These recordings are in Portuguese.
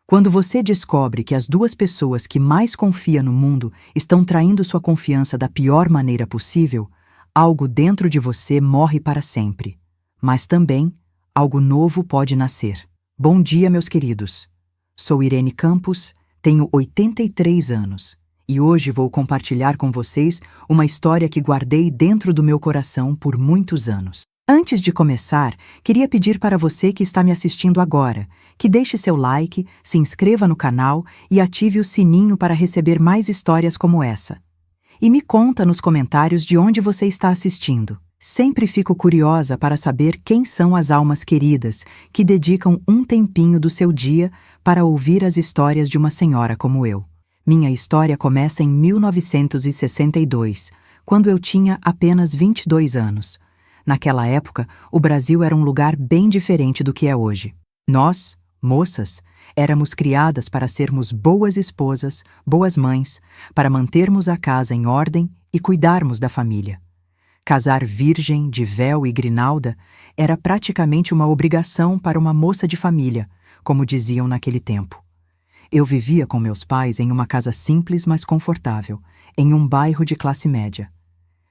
Quando você descobre que as duas pessoas que mais confia no mundo estão traindo sua confiança da pior maneira possível, algo dentro de você morre para sempre. Mas também, algo novo pode nascer. Bom dia, meus queridos. Sou Irene Campos, tenho 83 anos e hoje vou compartilhar com vocês uma história que guardei dentro do meu coração por muitos anos. Antes de começar, queria pedir para você que está me assistindo agora, que deixe seu like, se inscreva no canal e ative o sininho para receber mais histórias como essa. E me conta nos comentários de onde você está assistindo. Sempre fico curiosa para saber quem são as almas queridas que dedicam um tempinho do seu dia para ouvir as histórias de uma senhora como eu. Minha história começa em 1962, quando eu tinha apenas 22 anos. Naquela época, o Brasil era um lugar bem diferente do que é hoje. Nós, moças, éramos criadas para sermos boas esposas, boas mães, para mantermos a casa em ordem e cuidarmos da família. Casar virgem, de véu e grinalda era praticamente uma obrigação para uma moça de família, como diziam naquele tempo. Eu vivia com meus pais em uma casa simples, mas confortável, em um bairro de classe média.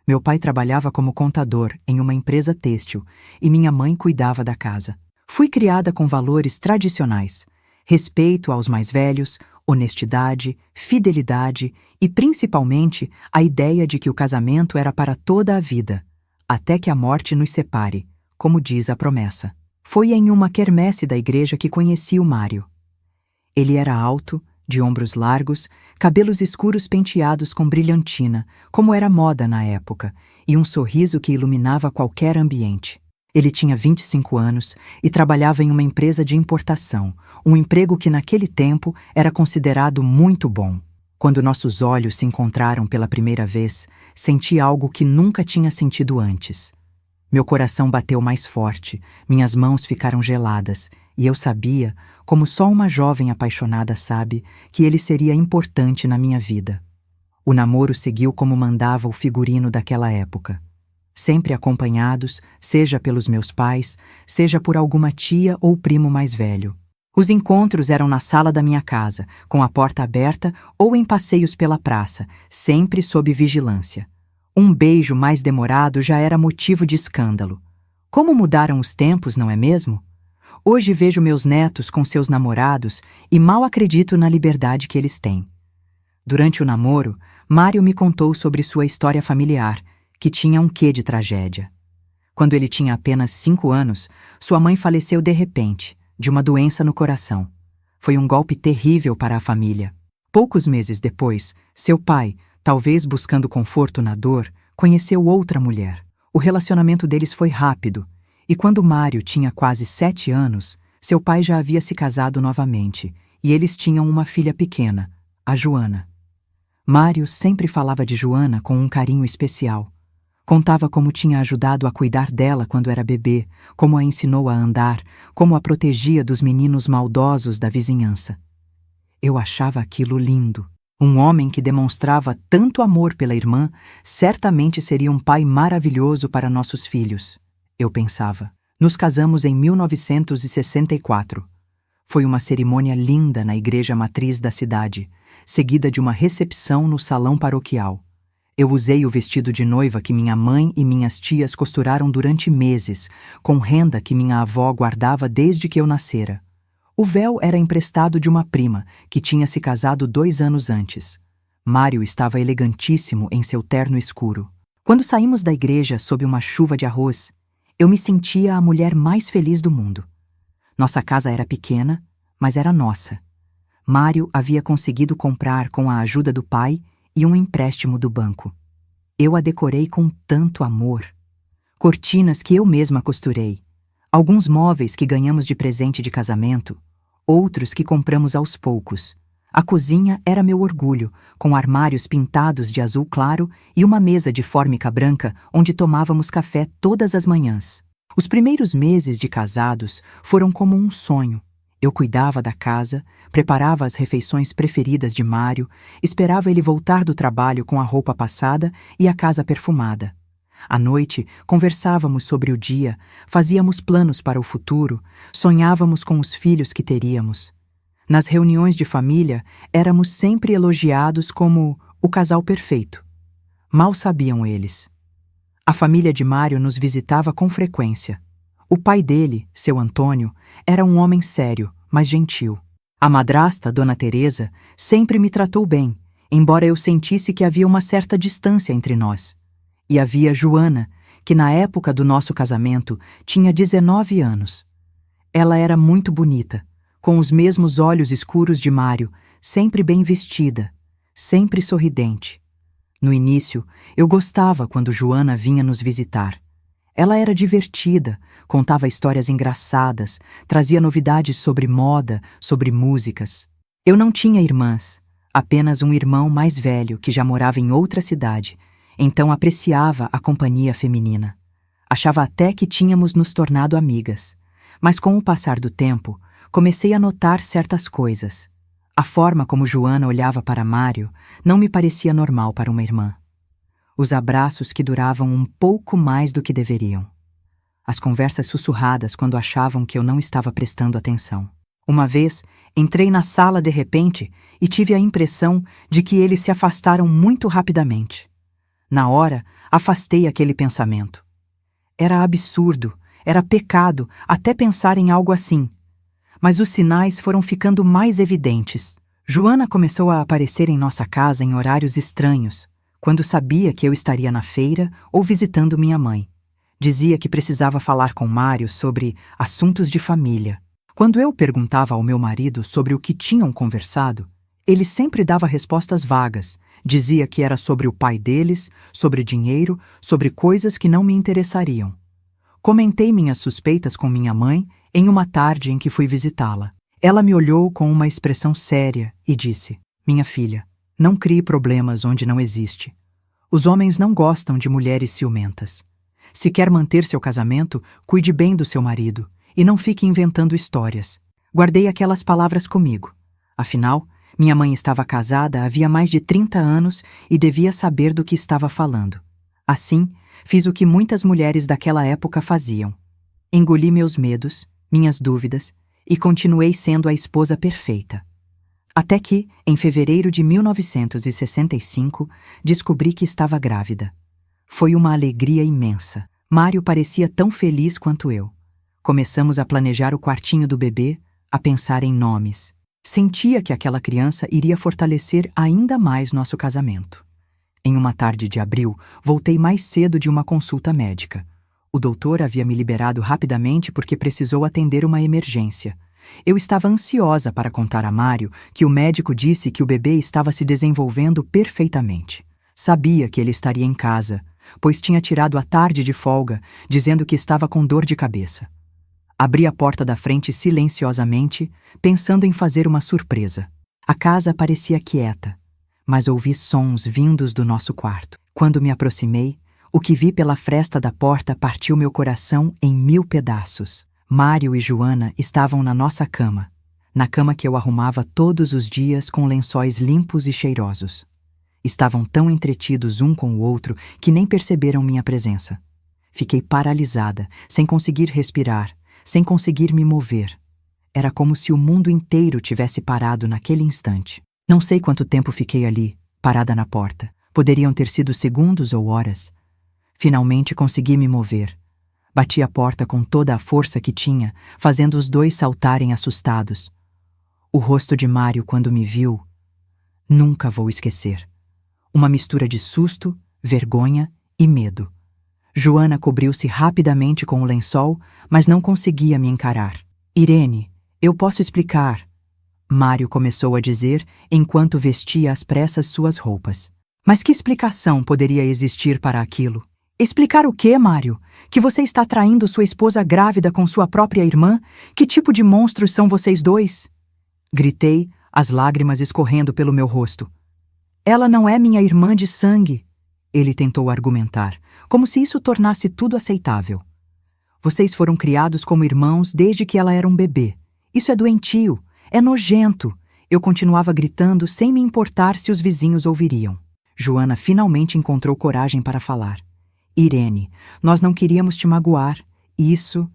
Meu pai trabalhava como contador em uma empresa têxtil e minha mãe cuidava da casa. Fui criada com valores tradicionais: respeito aos mais velhos, honestidade, fidelidade e, principalmente, a ideia de que o casamento era para toda a vida, até que a morte nos separe, como diz a promessa. Foi em uma quermesse da igreja que conheci o Mário. Ele era alto, de ombros largos, cabelos escuros penteados com brilhantina, como era moda na época, e um sorriso que iluminava qualquer ambiente. Ele tinha 25 anos e trabalhava em uma empresa de importação, um emprego que naquele tempo era considerado muito bom. Quando nossos olhos se encontraram pela primeira vez, senti algo que nunca tinha sentido antes. Meu coração bateu mais forte, minhas mãos ficaram geladas, e eu sabia, como só uma jovem apaixonada sabe, que ele seria importante na minha vida. O namoro seguiu como mandava o figurino daquela época. Sempre acompanhados, seja pelos meus pais, seja por alguma tia ou primo mais velho. Os encontros eram na sala da minha casa, com a porta aberta ou em passeios pela praça, sempre sob vigilância. Um beijo mais demorado já era motivo de escândalo. Como mudaram os tempos, não é mesmo? Hoje vejo meus netos com seus namorados e mal acredito na liberdade que eles têm. Durante o namoro, Mário me contou sobre sua história familiar, que tinha um quê de tragédia. Quando ele tinha apenas 5 anos, sua mãe faleceu de repente, de uma doença no coração. Foi um golpe terrível para a família. Poucos meses depois, seu pai, talvez buscando conforto na dor, conheceu outra mulher. O relacionamento deles foi rápido, e quando Mário tinha quase 7 anos, seu pai já havia se casado novamente, e eles tinham uma filha pequena, a Joana. Mário sempre falava de Joana com um carinho especial. Contava como tinha ajudado a cuidar dela quando era bebê, como a ensinou a andar, como a protegia dos meninos maldosos da vizinhança. Eu achava aquilo lindo. Um homem que demonstrava tanto amor pela irmã certamente seria um pai maravilhoso para nossos filhos. Eu pensava. Nos casamos em 1964. Foi uma cerimônia linda na igreja matriz da cidade, seguida de uma recepção no salão paroquial. Eu usei o vestido de noiva que minha mãe e minhas tias costuraram durante meses, com renda que minha avó guardava desde que eu nascera. O véu era emprestado de uma prima, que tinha se casado 2 anos antes. Mário estava elegantíssimo em seu terno escuro. Quando saímos da igreja sob uma chuva de arroz, eu me sentia a mulher mais feliz do mundo. Nossa casa era pequena, mas era nossa. Mário havia conseguido comprar com a ajuda do pai e um empréstimo do banco. Eu a decorei com tanto amor. Cortinas que eu mesma costurei. Alguns móveis que ganhamos de presente de casamento, outros que compramos aos poucos. A cozinha era meu orgulho, com armários pintados de azul claro e uma mesa de fórmica branca onde tomávamos café todas as manhãs. Os primeiros meses de casados foram como um sonho. Eu cuidava da casa, preparava as refeições preferidas de Mário, esperava ele voltar do trabalho com a roupa passada e a casa perfumada. À noite, conversávamos sobre o dia, fazíamos planos para o futuro, sonhávamos com os filhos que teríamos. Nas reuniões de família, éramos sempre elogiados como o casal perfeito. Mal sabiam eles. A família de Mário nos visitava com frequência. O pai dele, seu Antônio, era um homem sério, mas gentil. A madrasta, Dona Teresa, sempre me tratou bem, embora eu sentisse que havia uma certa distância entre nós. E havia Joana, que na época do nosso casamento tinha 19 anos. Ela era muito bonita, com os mesmos olhos escuros de Mário, sempre bem vestida, sempre sorridente. No início, eu gostava quando Joana vinha nos visitar. Ela era divertida, contava histórias engraçadas, trazia novidades sobre moda, sobre músicas. Eu não tinha irmãs, apenas um irmão mais velho que já morava em outra cidade, então apreciava a companhia feminina. Achava até que tínhamos nos tornado amigas. Mas com o passar do tempo, comecei a notar certas coisas. A forma como Joana olhava para Mário não me parecia normal para uma irmã. Os abraços que duravam um pouco mais do que deveriam. As conversas sussurradas quando achavam que eu não estava prestando atenção. Uma vez, entrei na sala de repente e tive a impressão de que eles se afastaram muito rapidamente. Na hora, afastei aquele pensamento. Era absurdo, era pecado até pensar em algo assim. Mas os sinais foram ficando mais evidentes. Joana começou a aparecer em nossa casa em horários estranhos, quando sabia que eu estaria na feira ou visitando minha mãe. Dizia que precisava falar com Mário sobre assuntos de família. Quando eu perguntava ao meu marido sobre o que tinham conversado, ele sempre dava respostas vagas. Dizia que era sobre o pai deles, sobre dinheiro, sobre coisas que não me interessariam. Comentei minhas suspeitas com minha mãe em uma tarde em que fui visitá-la. Ela me olhou com uma expressão séria e disse: "Minha filha, não crie problemas onde não existe. Os homens não gostam de mulheres ciumentas. Se quer manter seu casamento, cuide bem do seu marido e não fique inventando histórias." Guardei aquelas palavras comigo. Afinal, minha mãe estava casada havia mais de 30 anos e devia saber do que estava falando. Assim, fiz o que muitas mulheres daquela época faziam. Engoli meus medos, minhas dúvidas e continuei sendo a esposa perfeita. Até que, em fevereiro de 1965, descobri que estava grávida. Foi uma alegria imensa. Mário parecia tão feliz quanto eu. Começamos a planejar o quartinho do bebê, a pensar em nomes. Sentia que aquela criança iria fortalecer ainda mais nosso casamento. Em uma tarde de abril, voltei mais cedo de uma consulta médica. O doutor havia me liberado rapidamente porque precisou atender uma emergência. Eu estava ansiosa para contar a Mário que o médico disse que o bebê estava se desenvolvendo perfeitamente. Sabia que ele estaria em casa, pois tinha tirado a tarde de folga, dizendo que estava com dor de cabeça. Abri a porta da frente silenciosamente, pensando em fazer uma surpresa. A casa parecia quieta, mas ouvi sons vindos do nosso quarto. Quando me aproximei, o que vi pela fresta da porta partiu meu coração em 1000 pedaços. Mário e Joana estavam na nossa cama, na cama que eu arrumava todos os dias com lençóis limpos e cheirosos. Estavam tão entretidos um com o outro que nem perceberam minha presença. Fiquei paralisada, sem conseguir respirar, sem conseguir me mover. Era como se o mundo inteiro tivesse parado naquele instante. Não sei quanto tempo fiquei ali, parada na porta. Poderiam ter sido segundos ou horas. Finalmente consegui me mover. Bati a porta com toda a força que tinha, fazendo os dois saltarem assustados. O rosto de Mário, quando me viu, nunca vou esquecer. Uma mistura de susto, vergonha e medo. Joana cobriu-se rapidamente com o lençol, mas não conseguia me encarar. "Irene, eu posso explicar", Mário começou a dizer enquanto vestia às pressas suas roupas. Mas que explicação poderia existir para aquilo? Explicar o quê, Mário? Que você está traindo sua esposa grávida com sua própria irmã? Que tipo de monstros são vocês dois? Gritei, as lágrimas escorrendo pelo meu rosto. "Ela não é minha irmã de sangue", ele tentou argumentar, como se isso tornasse tudo aceitável. "Vocês foram criados como irmãos desde que ela era um bebê. Isso é doentio, é nojento", eu continuava gritando sem me importar se os vizinhos ouviriam. Joana finalmente encontrou coragem para falar. "Irene, nós não queríamos te magoar. Isso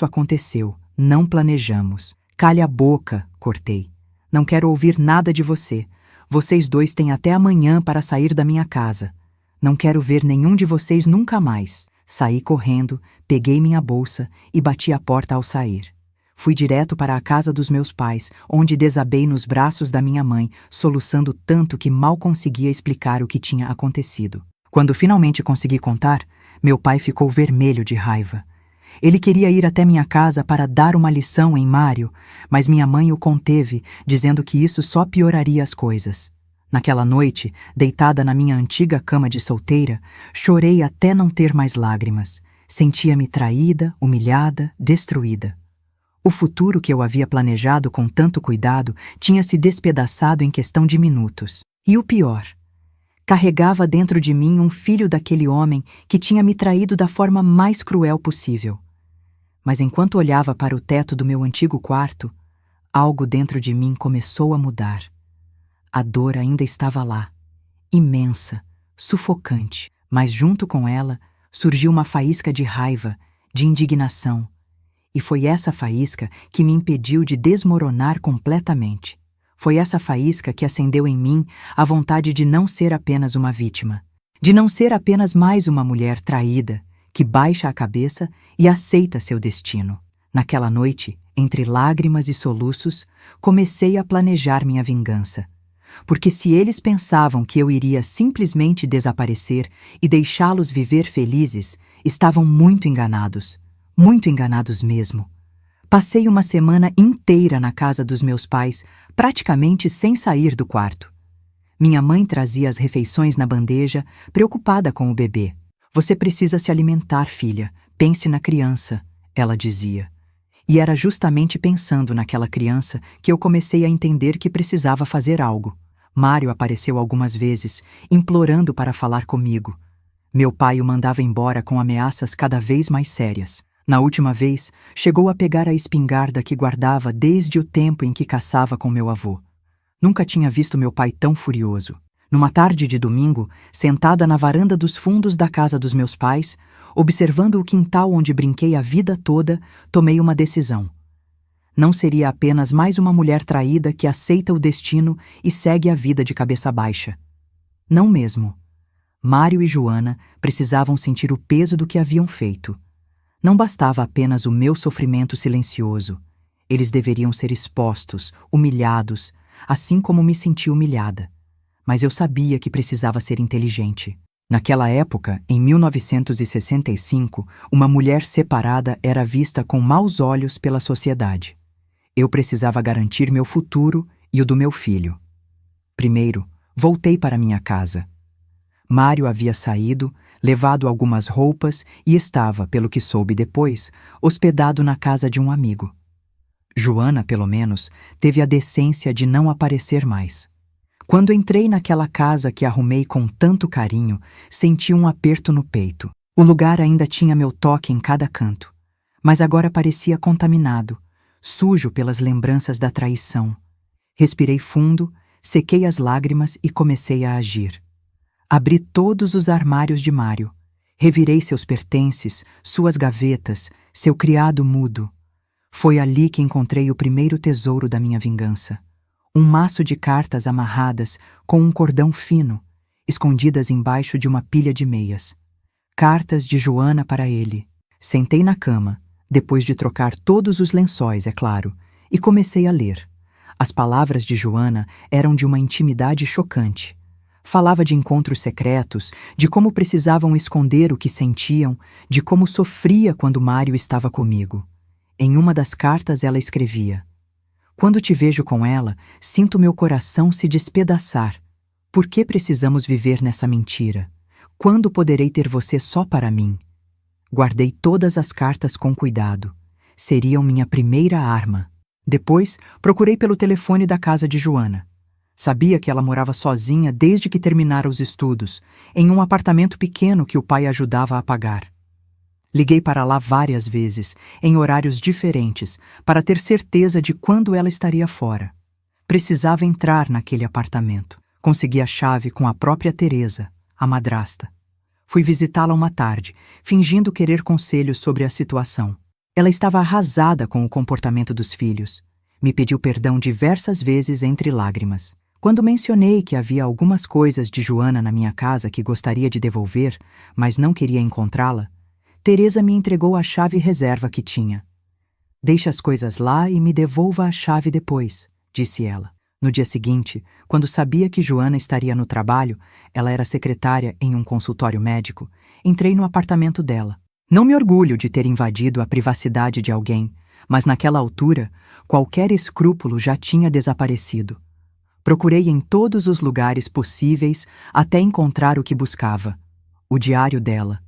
aconteceu. Não planejamos." "Calhe a boca", cortei. Não quero ouvir nada de você. Vocês dois têm até amanhã para sair da minha casa. Não quero ver nenhum de vocês nunca mais. Saí correndo, peguei minha bolsa e bati a porta ao sair. Fui direto para a casa dos meus pais, onde desabei nos braços da minha mãe, soluçando tanto que mal conseguia explicar o que tinha acontecido. Quando finalmente consegui contar, meu pai ficou vermelho de raiva. Ele queria ir até minha casa para dar uma lição em Mário, mas minha mãe o conteve, dizendo que isso só pioraria as coisas. Naquela noite, deitada na minha antiga cama de solteira, chorei até não ter mais lágrimas. Sentia-me traída, humilhada, destruída. O futuro que eu havia planejado com tanto cuidado tinha se despedaçado em questão de minutos. E o pior, carregava dentro de mim um filho daquele homem que tinha me traído da forma mais cruel possível. Mas enquanto olhava para o teto do meu antigo quarto, algo dentro de mim começou a mudar. A dor ainda estava lá, imensa, sufocante, mas junto com ela surgiu uma faísca de raiva, de indignação. E foi essa faísca que me impediu de desmoronar completamente. Foi essa faísca que acendeu em mim a vontade de não ser apenas uma vítima, de não ser apenas mais uma mulher traída, que baixa a cabeça e aceita seu destino. Naquela noite, entre lágrimas e soluços, comecei a planejar minha vingança. Porque se eles pensavam que eu iria simplesmente desaparecer e deixá-los viver felizes, estavam muito enganados mesmo. Passei uma semana inteira na casa dos meus pais, praticamente sem sair do quarto. Minha mãe trazia as refeições na bandeja, preocupada com o bebê. Você precisa se alimentar, filha. Pense na criança, ela dizia. E era justamente pensando naquela criança que eu comecei a entender que precisava fazer algo. Mário apareceu algumas vezes, implorando para falar comigo. Meu pai o mandava embora com ameaças cada vez mais sérias. Na última vez, chegou a pegar a espingarda que guardava desde o tempo em que caçava com meu avô. Nunca tinha visto meu pai tão furioso. Numa tarde de domingo, sentada na varanda dos fundos da casa dos meus pais, observando o quintal onde brinquei a vida toda, tomei uma decisão. Não seria apenas mais uma mulher traída que aceita o destino e segue a vida de cabeça baixa. Não mesmo. Mário e Joana precisavam sentir o peso do que haviam feito. Não bastava apenas o meu sofrimento silencioso. Eles deveriam ser expostos, humilhados, assim como me senti humilhada. Mas eu sabia que precisava ser inteligente. Naquela época, em 1965, uma mulher separada era vista com maus olhos pela sociedade. Eu precisava garantir meu futuro e o do meu filho. Primeiro, voltei para minha casa. Mário havia saído, levado algumas roupas e estava, pelo que soube depois, hospedado na casa de um amigo. Joana, pelo menos, teve a decência de não aparecer mais. Quando entrei naquela casa que arrumei com tanto carinho, senti um aperto no peito. O lugar ainda tinha meu toque em cada canto, mas agora parecia contaminado, sujo pelas lembranças da traição. Respirei fundo, sequei as lágrimas e comecei a agir. Abri todos os armários de Mário. Revirei seus pertences, suas gavetas, seu criado mudo. Foi ali que encontrei o primeiro tesouro da minha vingança. Um maço de cartas amarradas com um cordão fino, escondidas embaixo de uma pilha de meias. Cartas de Joana para ele. Sentei na cama, depois de trocar todos os lençóis, é claro, e comecei a ler. As palavras de Joana eram de uma intimidade chocante. Falava de encontros secretos, de como precisavam esconder o que sentiam, de como sofria quando Mário estava comigo. Em uma das cartas ela escrevia: "Quando te vejo com ela, sinto meu coração se despedaçar. Por que precisamos viver nessa mentira? Quando poderei ter você só para mim?" Guardei todas as cartas com cuidado. Seriam minha primeira arma. Depois, procurei pelo telefone da casa de Joana. Sabia que ela morava sozinha desde que terminara os estudos, em um apartamento pequeno que o pai ajudava a pagar. Liguei para lá várias vezes, em horários diferentes, para ter certeza de quando ela estaria fora. Precisava entrar naquele apartamento. Consegui a chave com a própria Teresa, a madrasta. Fui visitá-la uma tarde, fingindo querer conselhos sobre a situação. Ela estava arrasada com o comportamento dos filhos. Me pediu perdão diversas vezes entre lágrimas. Quando mencionei que havia algumas coisas de Joana na minha casa que gostaria de devolver, mas não queria encontrá-la, Teresa me entregou a chave reserva que tinha. Deixe as coisas lá e me devolva a chave depois, disse ela. No dia seguinte, quando sabia que Joana estaria no trabalho, ela era secretária em um consultório médico, entrei no apartamento dela. Não me orgulho de ter invadido a privacidade de alguém, mas naquela altura, qualquer escrúpulo já tinha desaparecido. Procurei em todos os lugares possíveis até encontrar o que buscava. O diário dela.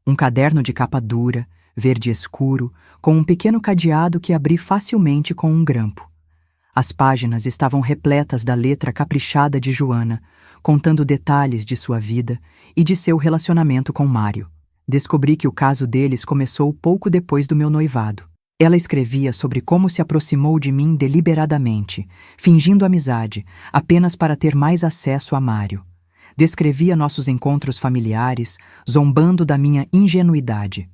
Um caderno de capa dura, verde escuro, com um pequeno cadeado que abri facilmente com um grampo. As páginas estavam repletas da letra caprichada de Joana, contando detalhes de sua vida e de seu relacionamento com Mário. Descobri que o caso deles começou pouco depois do meu noivado. Ela escrevia sobre como se aproximou de mim deliberadamente, fingindo amizade, apenas para ter mais acesso a Mário. Descrevia nossos encontros familiares, zombando da minha ingenuidade.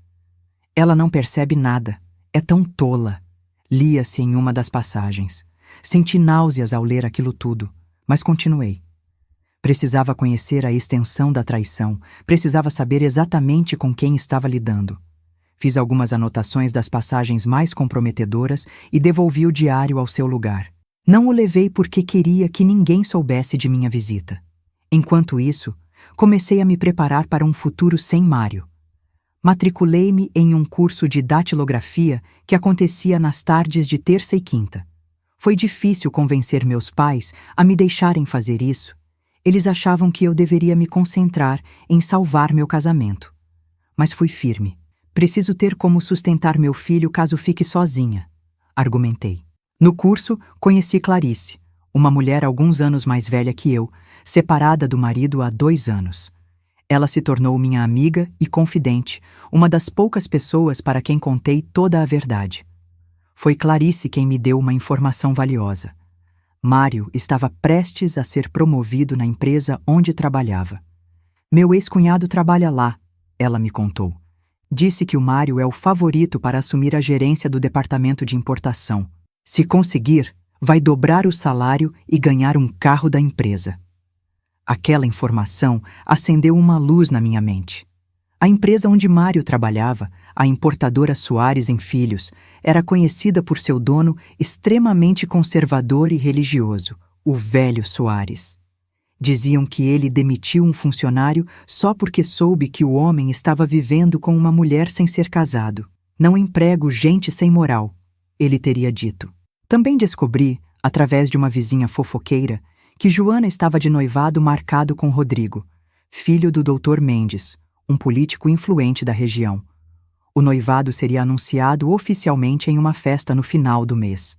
Ela não percebe nada, é tão tola. Lia-se em uma das passagens. Senti náuseas ao ler aquilo tudo, mas continuei. Precisava conhecer a extensão da traição, precisava saber exatamente com quem estava lidando. Fiz algumas anotações das passagens mais comprometedoras e devolvi o diário ao seu lugar. Não o levei porque queria que ninguém soubesse de minha visita. Enquanto isso, comecei a me preparar para um futuro sem Mário. Matriculei-me em um curso de datilografia que acontecia nas tardes de terça e quinta. Foi difícil convencer meus pais a me deixarem fazer isso. Eles achavam que eu deveria me concentrar em salvar meu casamento. Mas fui firme. Preciso ter como sustentar meu filho caso fique sozinha, argumentei. No curso, conheci Clarice, uma mulher alguns anos mais velha que eu, separada do marido há 2 anos. Ela se tornou minha amiga e confidente, uma das poucas pessoas para quem contei toda a verdade. Foi Clarice quem me deu uma informação valiosa. Mário estava prestes a ser promovido na empresa onde trabalhava. Meu ex-cunhado trabalha lá, ela me contou. Disse que o Mário é o favorito para assumir a gerência do departamento de importação. Se conseguir, vai dobrar o salário e ganhar um carro da empresa. Aquela informação acendeu uma luz na minha mente. A empresa onde Mário trabalhava, a importadora Soares em Filhos, era conhecida por seu dono extremamente conservador e religioso, o velho Soares. Diziam que ele demitiu um funcionário só porque soube que o homem estava vivendo com uma mulher sem ser casado. Não emprego gente sem moral, ele teria dito. Também descobri, através de uma vizinha fofoqueira, que Joana estava de noivado marcado com Rodrigo, filho do Dr. Mendes, um político influente da região. O noivado seria anunciado oficialmente em uma festa no final do mês.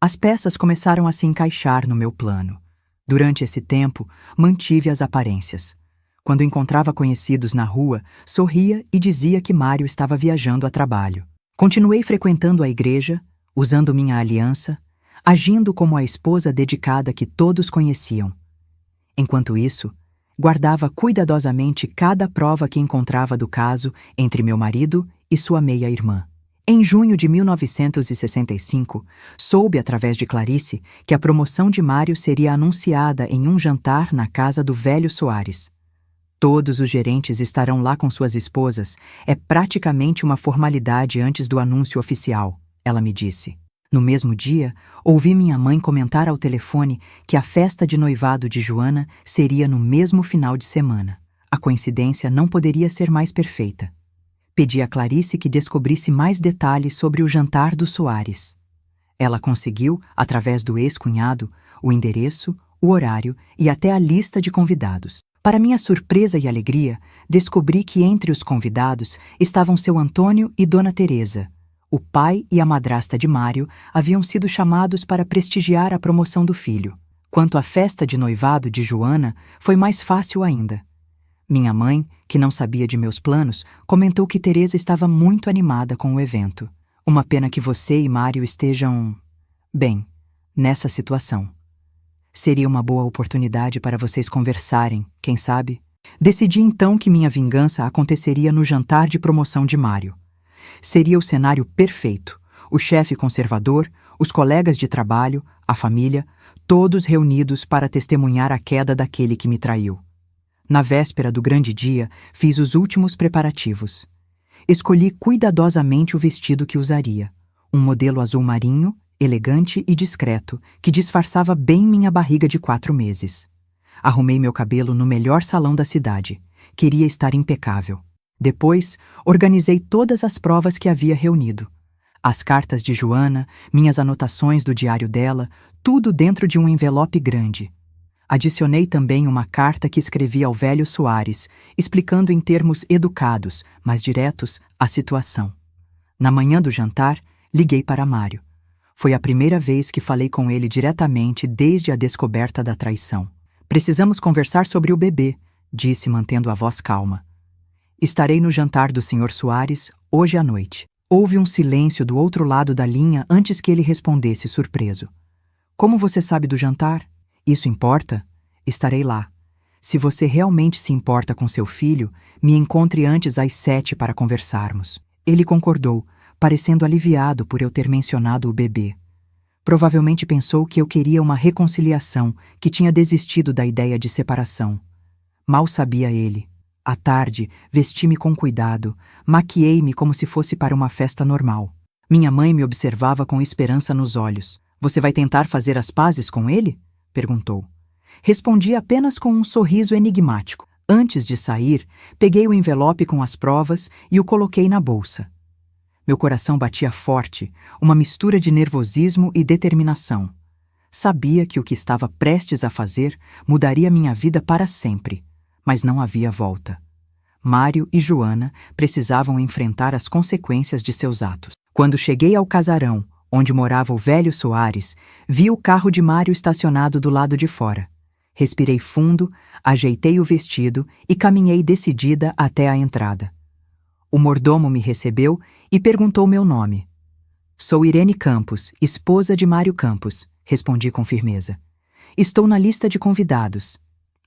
As peças começaram a se encaixar no meu plano. Durante esse tempo, mantive as aparências. Quando encontrava conhecidos na rua, sorria e dizia que Mário estava viajando a trabalho. Continuei frequentando a igreja, usando minha aliança, agindo como a esposa dedicada que todos conheciam. Enquanto isso, guardava cuidadosamente cada prova que encontrava do caso entre meu marido e sua meia-irmã. Em junho de 1965, soube através de Clarice que a promoção de Mário seria anunciada em um jantar na casa do velho Soares. Todos os gerentes estarão lá com suas esposas. É praticamente uma formalidade antes do anúncio oficial, ela me disse. No mesmo dia, ouvi minha mãe comentar ao telefone que a festa de noivado de Joana seria no mesmo final de semana. A coincidência não poderia ser mais perfeita. Pedi a Clarice que descobrisse mais detalhes sobre o jantar dos Soares. Ela conseguiu, através do ex-cunhado, o endereço, o horário e até a lista de convidados. Para minha surpresa e alegria, descobri que entre os convidados estavam seu Antônio e Dona Teresa. O pai e a madrasta de Mário haviam sido chamados para prestigiar a promoção do filho. Quanto à festa de noivado de Joana, foi mais fácil ainda. Minha mãe, que não sabia de meus planos, comentou que Teresa estava muito animada com o evento. Uma pena que você e Mário estejam, bem, nessa situação. Seria uma boa oportunidade para vocês conversarem, quem sabe? Decidi então que minha vingança aconteceria no jantar de promoção de Mário. Seria o cenário perfeito. O chefe conservador, Os colegas de trabalho, a família, todos reunidos para testemunhar a queda daquele que me traiu. Na véspera do grande dia, fiz os últimos preparativos. Escolhi cuidadosamente o vestido que usaria, um modelo azul marinho, elegante e discreto, que disfarçava bem minha barriga de 4 meses. Arrumei meu cabelo no melhor salão da cidade. Queria estar impecável. Depois, organizei todas as provas que havia reunido. As cartas de Joana, minhas anotações do diário dela, tudo dentro de um envelope grande. Adicionei também uma carta que escrevi ao velho Soares, explicando em termos educados, mas diretos, a situação. Na manhã do jantar, liguei para Mário. Foi a primeira vez que falei com ele diretamente desde a descoberta da traição. Precisamos conversar sobre o bebê, disse mantendo a voz calma. Estarei no jantar do Sr. Soares hoje à noite. Houve um silêncio do outro lado da linha antes que ele respondesse surpreso. Como você sabe do jantar? Isso importa? Estarei lá. Se você realmente se importa com seu filho, me encontre antes às 7 para conversarmos. Ele concordou, parecendo aliviado por eu ter mencionado o bebê. Provavelmente pensou que eu queria uma reconciliação, que tinha desistido da ideia de separação. Mal sabia ele. À tarde, vesti-me com cuidado, maquiei-me como se fosse para uma festa normal. Minha mãe me observava com esperança nos olhos. Você vai tentar fazer as pazes com ele? Perguntou. Respondi apenas com um sorriso enigmático. Antes de sair, peguei o envelope com as provas e o coloquei na bolsa. Meu coração batia forte, uma mistura de nervosismo e determinação. Sabia que o que estava prestes a fazer mudaria minha vida para sempre, mas não havia volta. Mário e Joana precisavam enfrentar as consequências de seus atos. Quando cheguei ao casarão, onde morava o velho Soares, vi o carro de Mário estacionado do lado de fora. Respirei fundo, ajeitei o vestido e caminhei decidida até a entrada. O mordomo me recebeu e perguntou meu nome. Sou Irene Campos, esposa de Mário Campos, respondi com firmeza. Estou na lista de convidados.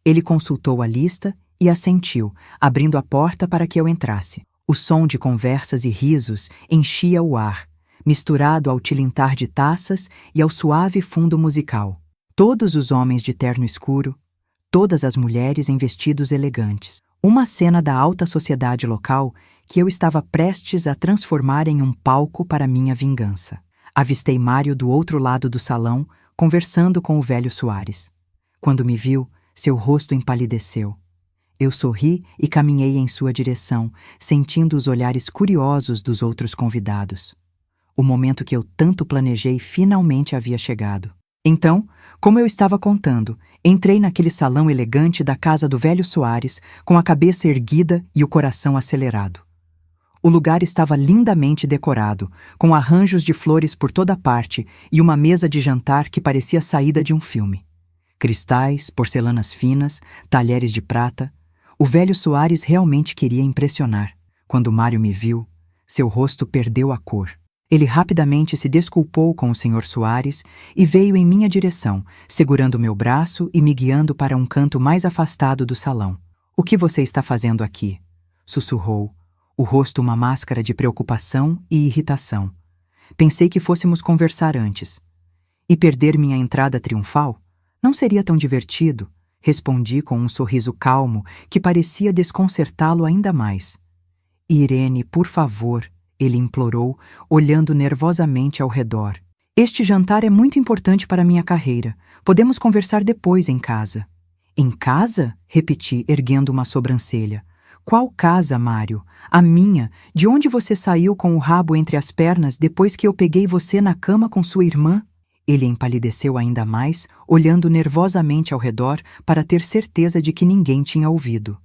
Ele consultou a lista e assentiu, abrindo a porta para que eu entrasse. O som de conversas e risos enchia o ar, misturado ao tilintar de taças e ao suave fundo musical. Todos os homens de terno escuro, todas as mulheres em vestidos elegantes. Uma cena da alta sociedade local que eu estava prestes a transformar em um palco para minha vingança. Avistei Mário do outro lado do salão, conversando com o velho Soares. Quando me viu, seu rosto empalideceu. Eu sorri e caminhei em sua direção, sentindo os olhares curiosos dos outros convidados. O momento que eu tanto planejei finalmente havia chegado. Então, como eu estava contando, entrei naquele salão elegante da casa do velho Soares, com a cabeça erguida e o coração acelerado. O lugar estava lindamente decorado, com arranjos de flores por toda parte e uma mesa de jantar que parecia saída de um filme. Cristais, porcelanas finas, talheres de prata. O velho Soares realmente queria impressionar. Quando Mário me viu, seu rosto perdeu a cor. Ele rapidamente se desculpou com o Sr. Soares e veio em minha direção, segurando meu braço e me guiando para um canto mais afastado do salão. O que você está fazendo aqui? Sussurrou, o rosto uma máscara de preocupação e irritação. Pensei que fôssemos conversar antes. E perder minha entrada triunfal? Não seria tão divertido, respondi com um sorriso calmo que parecia desconcertá-lo ainda mais. Irene, por favor, ele implorou, olhando nervosamente ao redor. Este jantar é muito importante para minha carreira. Podemos conversar depois em casa. Em casa? Repeti, erguendo uma sobrancelha. Qual casa, Mário? A minha? De onde você saiu com o rabo entre as pernas depois que eu peguei você na cama com sua irmã? Ele empalideceu ainda mais, olhando nervosamente ao redor para ter certeza de que ninguém tinha ouvido.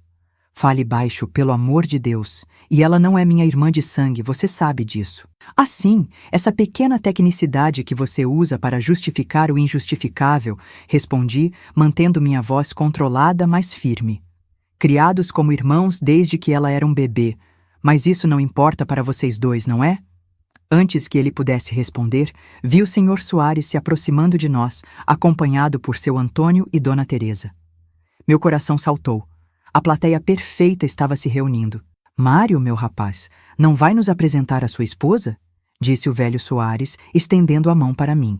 Fale baixo, pelo amor de Deus. E ela não é minha irmã de sangue, você sabe disso. Assim, essa pequena tecnicidade que você usa para justificar o injustificável, respondi, mantendo minha voz controlada, mas firme. Criados como irmãos desde que ela era um bebê, mas isso não importa para vocês dois, não é? Antes que ele pudesse responder, vi o Sr. Soares se aproximando de nós, acompanhado por seu Antônio e Dona Teresa. Meu coração saltou. A plateia perfeita estava se reunindo. Mário, meu rapaz, não vai nos apresentar a sua esposa? disse o velho Soares, estendendo a mão para mim.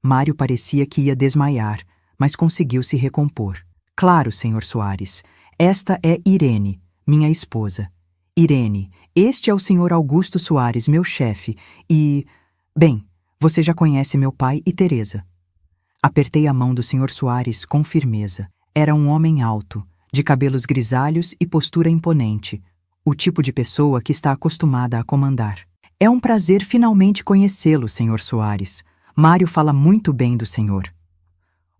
Mário parecia que ia desmaiar, mas conseguiu se recompor. Claro, senhor Soares. Esta é Irene, minha esposa. Irene, este é o senhor Augusto Soares, meu chefe, e... Bem, você já conhece meu pai e Teresa. Apertei a mão do senhor Soares com firmeza. Era um homem alto, de cabelos grisalhos e postura imponente, o tipo de pessoa que está acostumada a comandar. É um prazer finalmente conhecê-lo, senhor Soares. Mário fala muito bem do senhor.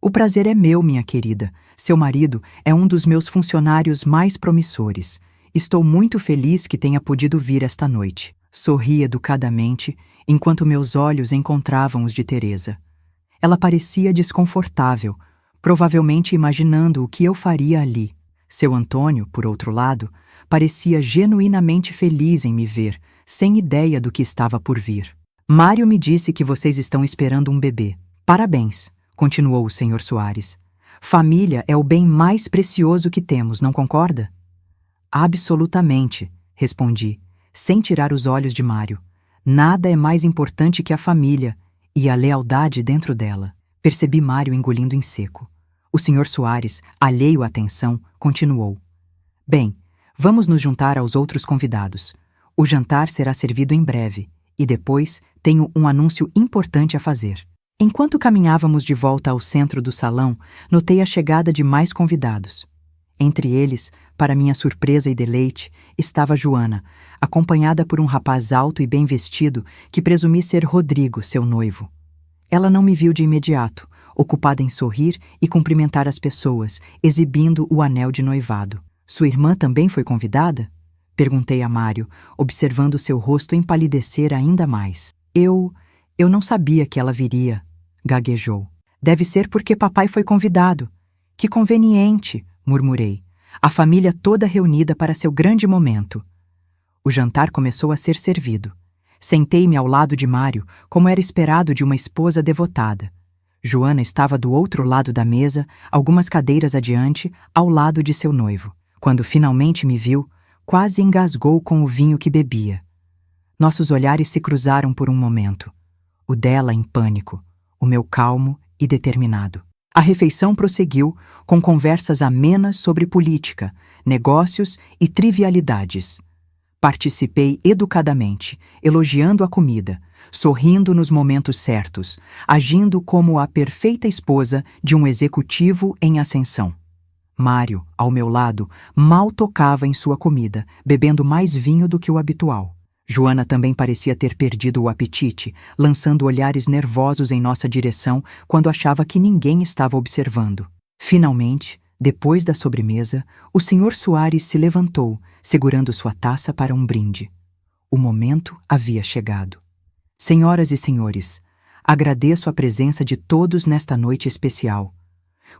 O prazer é meu, minha querida. Seu marido é um dos meus funcionários mais promissores. Estou muito feliz que tenha podido vir esta noite. Sorri educadamente, enquanto meus olhos encontravam os de Teresa. Ela parecia desconfortável, provavelmente imaginando o que eu faria ali. Seu Antônio, por outro lado, parecia genuinamente feliz em me ver, sem ideia do que estava por vir. Mário me disse que vocês estão esperando um bebê. Parabéns, continuou o senhor Soares. Família é o bem mais precioso que temos, não concorda? Absolutamente, respondi, sem tirar os olhos de Mário. Nada é mais importante que a família e a lealdade dentro dela. Percebi Mário engolindo em seco. O senhor Soares, alheio à atenção, continuou. Bem, vamos nos juntar aos outros convidados. O jantar será servido em breve, e depois tenho um anúncio importante a fazer. Enquanto caminhávamos de volta ao centro do salão, notei a chegada de mais convidados. Entre eles, para minha surpresa e deleite, estava Joana, acompanhada por um rapaz alto e bem vestido que presumi ser Rodrigo, seu noivo. Ela não me viu de imediato, ocupada em sorrir e cumprimentar as pessoas, exibindo o anel de noivado. Sua irmã também foi convidada? Perguntei a Mário, observando seu rosto empalidecer ainda mais. Eu não sabia que ela viria, gaguejou. Deve ser porque papai foi convidado. Que conveniente, murmurei. A família toda reunida para seu grande momento. O jantar começou a ser servido. Sentei-me ao lado de Mário, como era esperado de uma esposa devotada. Joana estava do outro lado da mesa, algumas cadeiras adiante, ao lado de seu noivo. Quando finalmente me viu, quase engasgou com o vinho que bebia. Nossos olhares se cruzaram por um momento. O dela em pânico, o meu calmo e determinado. A refeição prosseguiu com conversas amenas sobre política, negócios e trivialidades. Participei educadamente, elogiando a comida, sorrindo nos momentos certos, agindo como a perfeita esposa de um executivo em ascensão. Mário, ao meu lado, mal tocava em sua comida, bebendo mais vinho do que o habitual. Joana também parecia ter perdido o apetite, lançando olhares nervosos em nossa direção quando achava que ninguém estava observando. Finalmente, depois da sobremesa, o senhor Soares se levantou, segurando sua taça para um brinde. O momento havia chegado. Senhoras e senhores, agradeço a presença de todos nesta noite especial.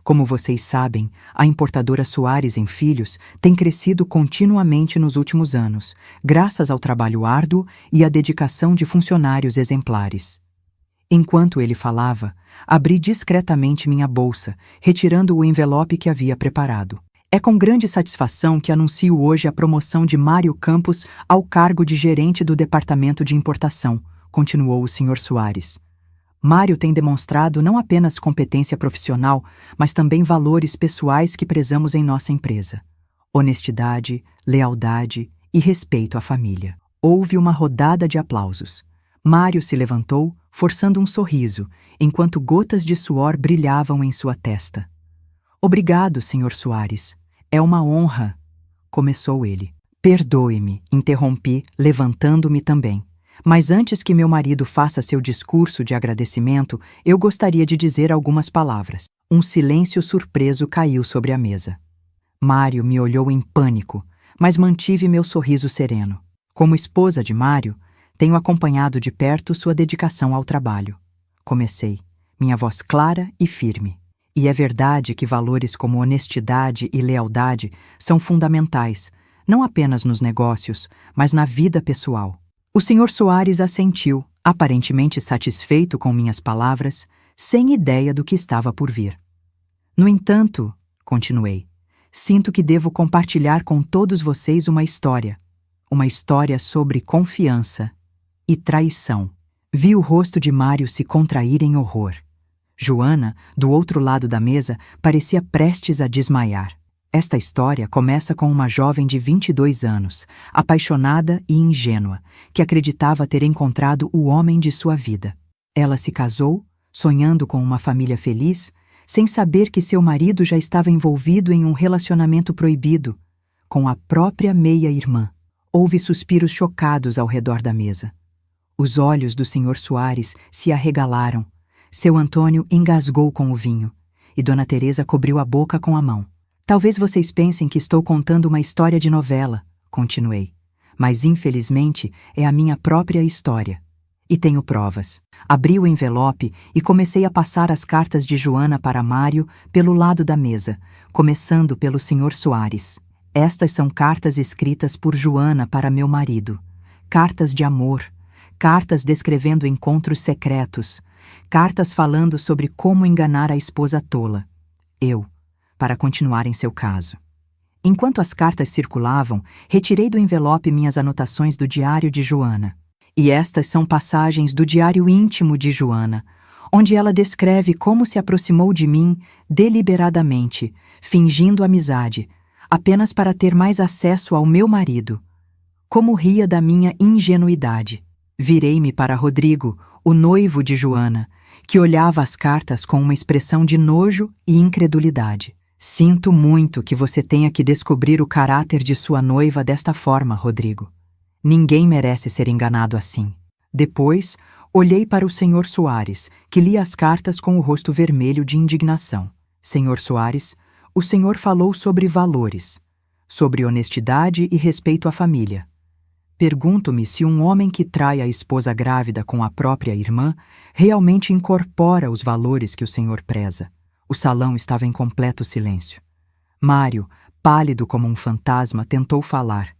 Como vocês sabem, a importadora Soares em Filhos tem crescido continuamente nos últimos anos, graças ao trabalho árduo e à dedicação de funcionários exemplares. Enquanto ele falava, abri discretamente minha bolsa, retirando o envelope que havia preparado. É com grande satisfação que anuncio hoje a promoção de Mário Campos ao cargo de gerente do Departamento de Importação, continuou o senhor Soares. Mário tem demonstrado não apenas competência profissional, mas também valores pessoais que prezamos em nossa empresa. Honestidade, lealdade e respeito à família. Houve uma rodada de aplausos. Mário se levantou, forçando um sorriso, enquanto gotas de suor brilhavam em sua testa. Obrigado, senhor Soares. É uma honra, começou ele. Perdoe-me, interrompi, levantando-me também. Mas antes que meu marido faça seu discurso de agradecimento, eu gostaria de dizer algumas palavras. Um silêncio surpreso caiu sobre a mesa. Mário me olhou em pânico, mas mantive meu sorriso sereno. Como esposa de Mário, tenho acompanhado de perto sua dedicação ao trabalho. Comecei, minha voz clara e firme. E é verdade que valores como honestidade e lealdade são fundamentais, não apenas nos negócios, mas na vida pessoal. O senhor Soares assentiu, aparentemente satisfeito com minhas palavras, sem ideia do que estava por vir. No entanto, continuei, sinto que devo compartilhar com todos vocês uma história sobre confiança e traição. Vi o rosto de Mário se contrair em horror. Joana, do outro lado da mesa, parecia prestes a desmaiar. Esta história começa com uma jovem de 22 anos, apaixonada e ingênua, que acreditava ter encontrado o homem de sua vida. Ela se casou, sonhando com uma família feliz, sem saber que seu marido já estava envolvido em um relacionamento proibido, com a própria meia-irmã. Houve suspiros chocados ao redor da mesa. Os olhos do Sr. Soares se arregalaram. Seu Antônio engasgou com o vinho, e Dona Teresa cobriu a boca com a mão. Talvez vocês pensem que estou contando uma história de novela, continuei, mas infelizmente é a minha própria história. E tenho provas. Abri o envelope e comecei a passar as cartas de Joana para Mário pelo lado da mesa, começando pelo Sr. Soares. Estas são cartas escritas por Joana para meu marido. Cartas de amor, cartas descrevendo encontros secretos, cartas falando sobre como enganar a esposa tola. Para continuar em seu caso. Enquanto as cartas circulavam, retirei do envelope minhas anotações do diário de Joana. E estas são passagens do diário íntimo de Joana, onde ela descreve como se aproximou de mim deliberadamente, fingindo amizade, apenas para ter mais acesso ao meu marido. Como ria da minha ingenuidade. Virei-me para Rodrigo, o noivo de Joana, que olhava as cartas com uma expressão de nojo e incredulidade. Sinto muito que você tenha que descobrir o caráter de sua noiva desta forma, Rodrigo. Ninguém merece ser enganado assim. Depois, olhei para o Sr. Soares, que lia as cartas com o rosto vermelho de indignação. Sr. Soares, o senhor falou sobre valores, sobre honestidade e respeito à família. Pergunto-me se um homem que trai a esposa grávida com a própria irmã realmente incorpora os valores que o senhor preza. O salão estava em completo silêncio. Mário, pálido como um fantasma, tentou falar.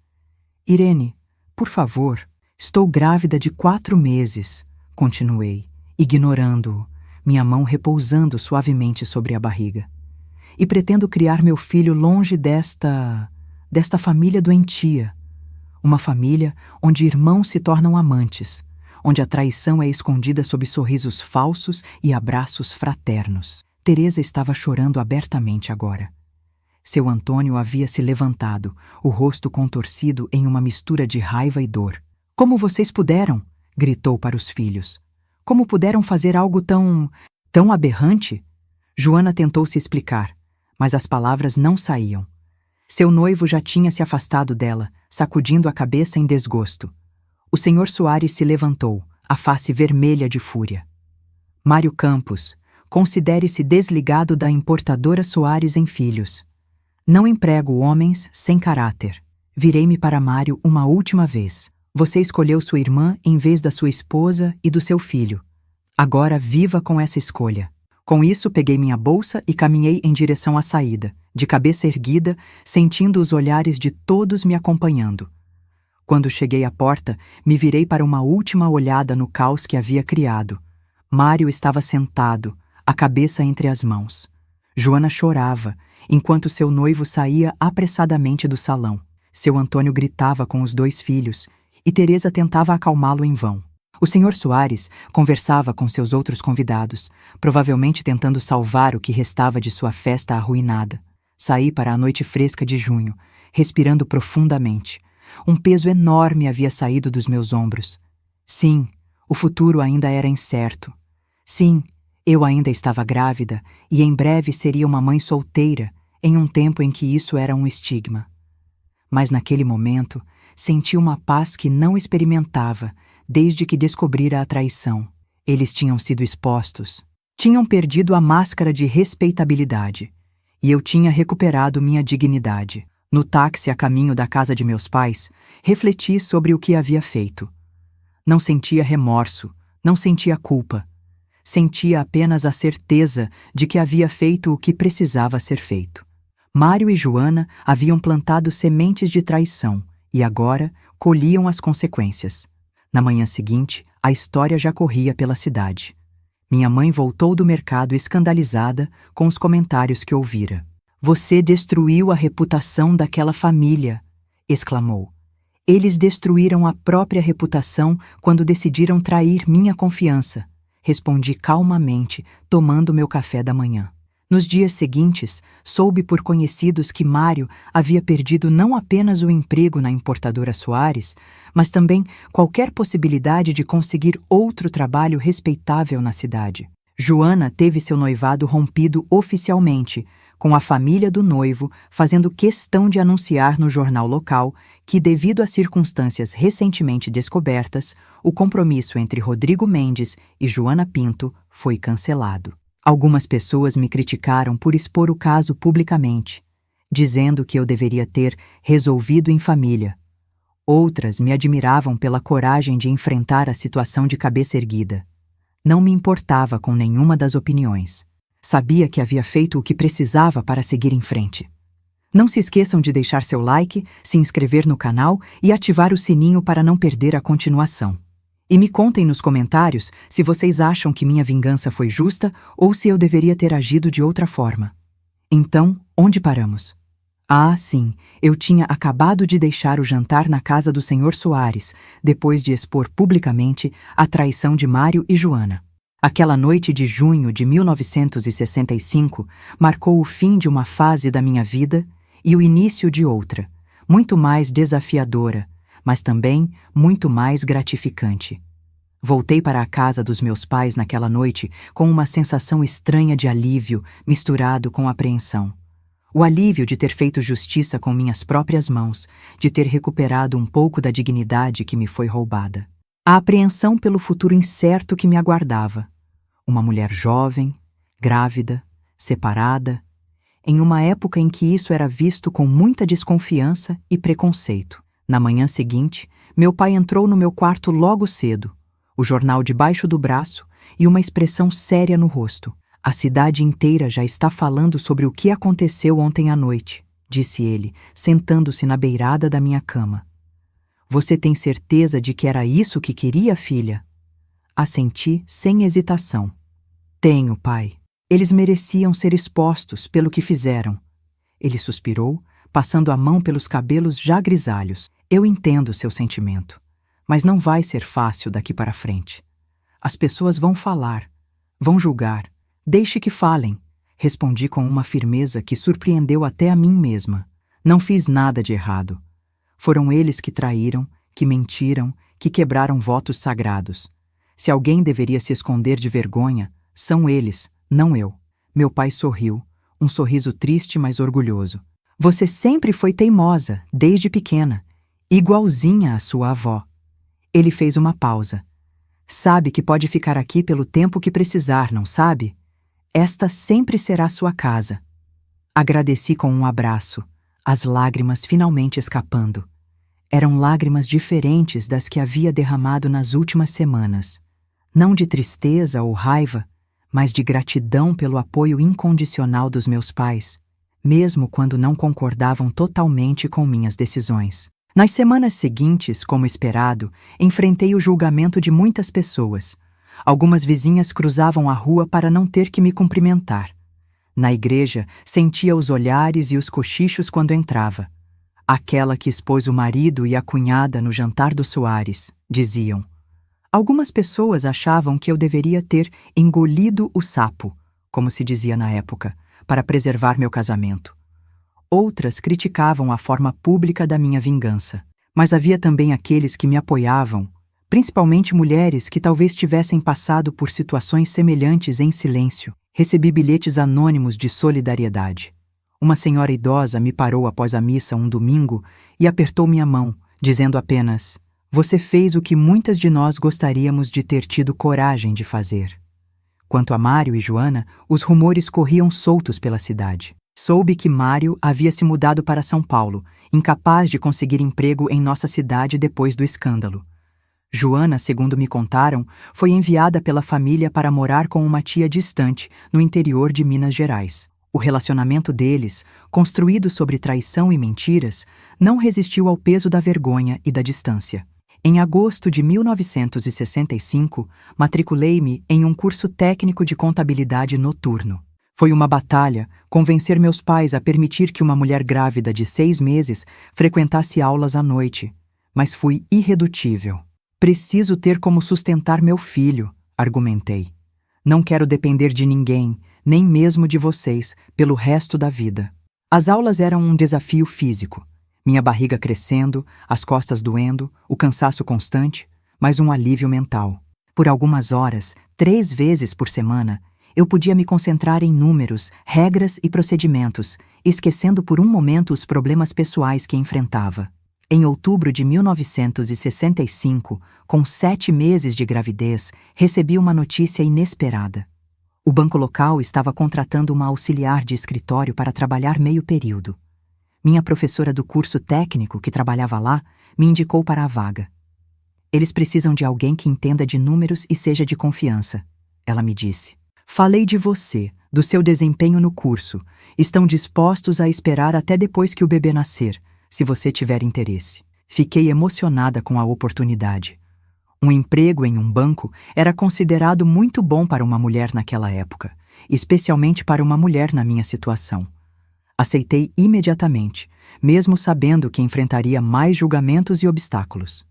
Irene, por favor, estou grávida de 4 meses, continuei, ignorando-o, minha mão repousando suavemente sobre a barriga. E pretendo criar meu filho longe desta família doentia. Uma família onde irmãos se tornam amantes, onde a traição é escondida sob sorrisos falsos e abraços fraternos. Teresa estava chorando abertamente agora. Seu Antônio havia se levantado, o rosto contorcido em uma mistura de raiva e dor. Como vocês puderam? Gritou para os filhos. Como puderam fazer algo tão aberrante? Joana tentou se explicar, mas as palavras não saíam. Seu noivo já tinha se afastado dela, sacudindo a cabeça em desgosto. O Sr. Soares se levantou, a face vermelha de fúria. Mário Campos, considere-se desligado da importadora Soares em Filhos. Não emprego homens sem caráter. Virei-me para Mário uma última vez. Você escolheu sua irmã em vez da sua esposa e do seu filho. Agora viva com essa escolha. Com isso, peguei minha bolsa e caminhei em direção à saída, de cabeça erguida, sentindo os olhares de todos me acompanhando. Quando cheguei à porta, me virei para uma última olhada no caos que havia criado. Mário estava sentado, a cabeça entre as mãos. Joana chorava, enquanto seu noivo saía apressadamente do salão. Seu Antônio gritava com os 2 filhos, e Teresa tentava acalmá-lo em vão. O Sr. Soares conversava com seus outros convidados, provavelmente tentando salvar o que restava de sua festa arruinada. Saí para a noite fresca de junho, respirando profundamente. Um peso enorme havia saído dos meus ombros. Sim, o futuro ainda era incerto. Sim, eu ainda estava grávida e em breve seria uma mãe solteira, em um tempo em que isso era um estigma. Mas naquele momento, senti uma paz que não experimentava desde que descobrira a traição. Eles tinham sido expostos. Tinham perdido a máscara de respeitabilidade. E eu tinha recuperado minha dignidade. No táxi a caminho da casa de meus pais, refleti sobre o que havia feito. Não sentia remorso, não sentia culpa. Sentia apenas a certeza de que havia feito o que precisava ser feito. Mário e Joana haviam plantado sementes de traição e agora colhiam as consequências. Na manhã seguinte, a história já corria pela cidade. Minha mãe voltou do mercado escandalizada com os comentários que ouvira. Você destruiu a reputação daquela família, exclamou. Eles destruíram a própria reputação quando decidiram trair minha confiança, respondi calmamente, tomando meu café da manhã. Nos dias seguintes, soube por conhecidos que Mário havia perdido não apenas o emprego na importadora Soares, mas também qualquer possibilidade de conseguir outro trabalho respeitável na cidade. Joana teve seu noivado rompido oficialmente, com a família do noivo fazendo questão de anunciar no jornal local que, devido a circunstâncias recentemente descobertas, o compromisso entre Rodrigo Mendes e Joana Pinto foi cancelado. Algumas pessoas me criticaram por expor o caso publicamente, dizendo que eu deveria ter resolvido em família. Outras me admiravam pela coragem de enfrentar a situação de cabeça erguida. Não me importava com nenhuma das opiniões. Sabia que havia feito o que precisava para seguir em frente. Não se esqueçam de deixar seu like, se inscrever no canal e ativar o sininho para não perder a continuação. E me contem nos comentários se vocês acham que minha vingança foi justa ou se eu deveria ter agido de outra forma. Então, onde paramos? Ah, sim, eu tinha acabado de deixar o jantar na casa do Sr. Soares, depois de expor publicamente a traição de Mário e Joana. Aquela noite de junho de 1965 marcou o fim de uma fase da minha vida e o início de outra, muito mais desafiadora, mas também muito mais gratificante. Voltei para a casa dos meus pais naquela noite com uma sensação estranha de alívio misturado com apreensão. O alívio de ter feito justiça com minhas próprias mãos, de ter recuperado um pouco da dignidade que me foi roubada. A apreensão pelo futuro incerto que me aguardava. Uma mulher jovem, grávida, separada, em uma época em que isso era visto com muita desconfiança e preconceito. Na manhã seguinte, meu pai entrou no meu quarto logo cedo, o jornal debaixo do braço e uma expressão séria no rosto. A cidade inteira já está falando sobre o que aconteceu ontem à noite, disse ele, sentando-se na beirada da minha cama. Você tem certeza de que era isso que queria, filha? Assenti sem hesitação. Tenho, pai. Eles mereciam ser expostos pelo que fizeram. Ele suspirou, passando a mão pelos cabelos já grisalhos. Eu entendo seu sentimento, mas não vai ser fácil daqui para frente. As pessoas vão falar, vão julgar. Deixe que falem, respondi com uma firmeza que surpreendeu até a mim mesma. Não fiz nada de errado. Foram eles que traíram, que mentiram, que quebraram votos sagrados. Se alguém deveria se esconder de vergonha, são eles, não eu. Meu pai sorriu, um sorriso triste, mas orgulhoso. Você sempre foi teimosa, desde pequena, igualzinha à sua avó. Ele fez uma pausa. Sabe que pode ficar aqui pelo tempo que precisar, não sabe? Esta sempre será sua casa. Agradeci com um abraço, as lágrimas finalmente escapando. Eram lágrimas diferentes das que havia derramado nas últimas semanas. Não de tristeza ou raiva, mas de gratidão pelo apoio incondicional dos meus pais, mesmo quando não concordavam totalmente com minhas decisões. Nas semanas seguintes, como esperado, enfrentei o julgamento de muitas pessoas. Algumas vizinhas cruzavam a rua para não ter que me cumprimentar. Na igreja, sentia os olhares e os cochichos quando entrava. Aquela que expôs o marido e a cunhada no jantar do Soares, diziam. Algumas pessoas achavam que eu deveria ter engolido o sapo, como se dizia na época, para preservar meu casamento. Outras criticavam a forma pública da minha vingança. Mas havia também aqueles que me apoiavam, principalmente mulheres que talvez tivessem passado por situações semelhantes em silêncio. Recebi bilhetes anônimos de solidariedade. Uma senhora idosa me parou após a missa um domingo e apertou minha mão, dizendo apenas: "Você fez o que muitas de nós gostaríamos de ter tido coragem de fazer." Quanto a Mário e Joana, os rumores corriam soltos pela cidade. Soube que Mário havia se mudado para São Paulo, incapaz de conseguir emprego em nossa cidade depois do escândalo. Joana, segundo me contaram, foi enviada pela família para morar com uma tia distante, no interior de Minas Gerais. O relacionamento deles, construído sobre traição e mentiras, não resistiu ao peso da vergonha e da distância. Em agosto de 1965, matriculei-me em um curso técnico de contabilidade noturno. Foi uma batalha convencer meus pais a permitir que uma mulher grávida de 6 meses frequentasse aulas à noite, mas fui irredutível. Preciso ter como sustentar meu filho, argumentei. Não quero depender de ninguém, nem mesmo de vocês, pelo resto da vida. As aulas eram um desafio físico. Minha barriga crescendo, as costas doendo, o cansaço constante, mas um alívio mental. Por algumas horas, 3 vezes por semana, eu podia me concentrar em números, regras e procedimentos, esquecendo por um momento os problemas pessoais que enfrentava. Em outubro de 1965, com 7 meses de gravidez, recebi uma notícia inesperada. O banco local estava contratando uma auxiliar de escritório para trabalhar meio período. Minha professora do curso técnico, que trabalhava lá, me indicou para a vaga. Eles precisam de alguém que entenda de números e seja de confiança, ela me disse. Falei de você, do seu desempenho no curso. Estão dispostos a esperar até depois que o bebê nascer, se você tiver interesse. Fiquei emocionada com a oportunidade. Um emprego em um banco era considerado muito bom para uma mulher naquela época, especialmente para uma mulher na minha situação. Aceitei imediatamente, mesmo sabendo que enfrentaria mais julgamentos e obstáculos.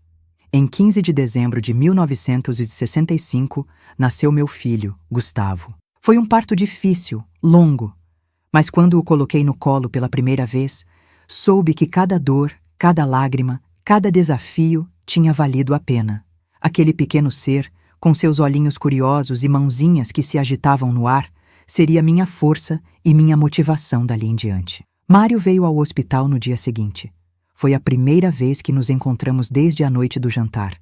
Em 15 de dezembro de 1965, nasceu meu filho, Gustavo. Foi um parto difícil, longo, mas quando o coloquei no colo pela primeira vez, soube que cada dor, cada lágrima, cada desafio tinha valido a pena. Aquele pequeno ser, com seus olhinhos curiosos e mãozinhas que se agitavam no ar, seria minha força e minha motivação dali em diante. Mário veio ao hospital no dia seguinte. Foi a primeira vez que nos encontramos desde a noite do jantar.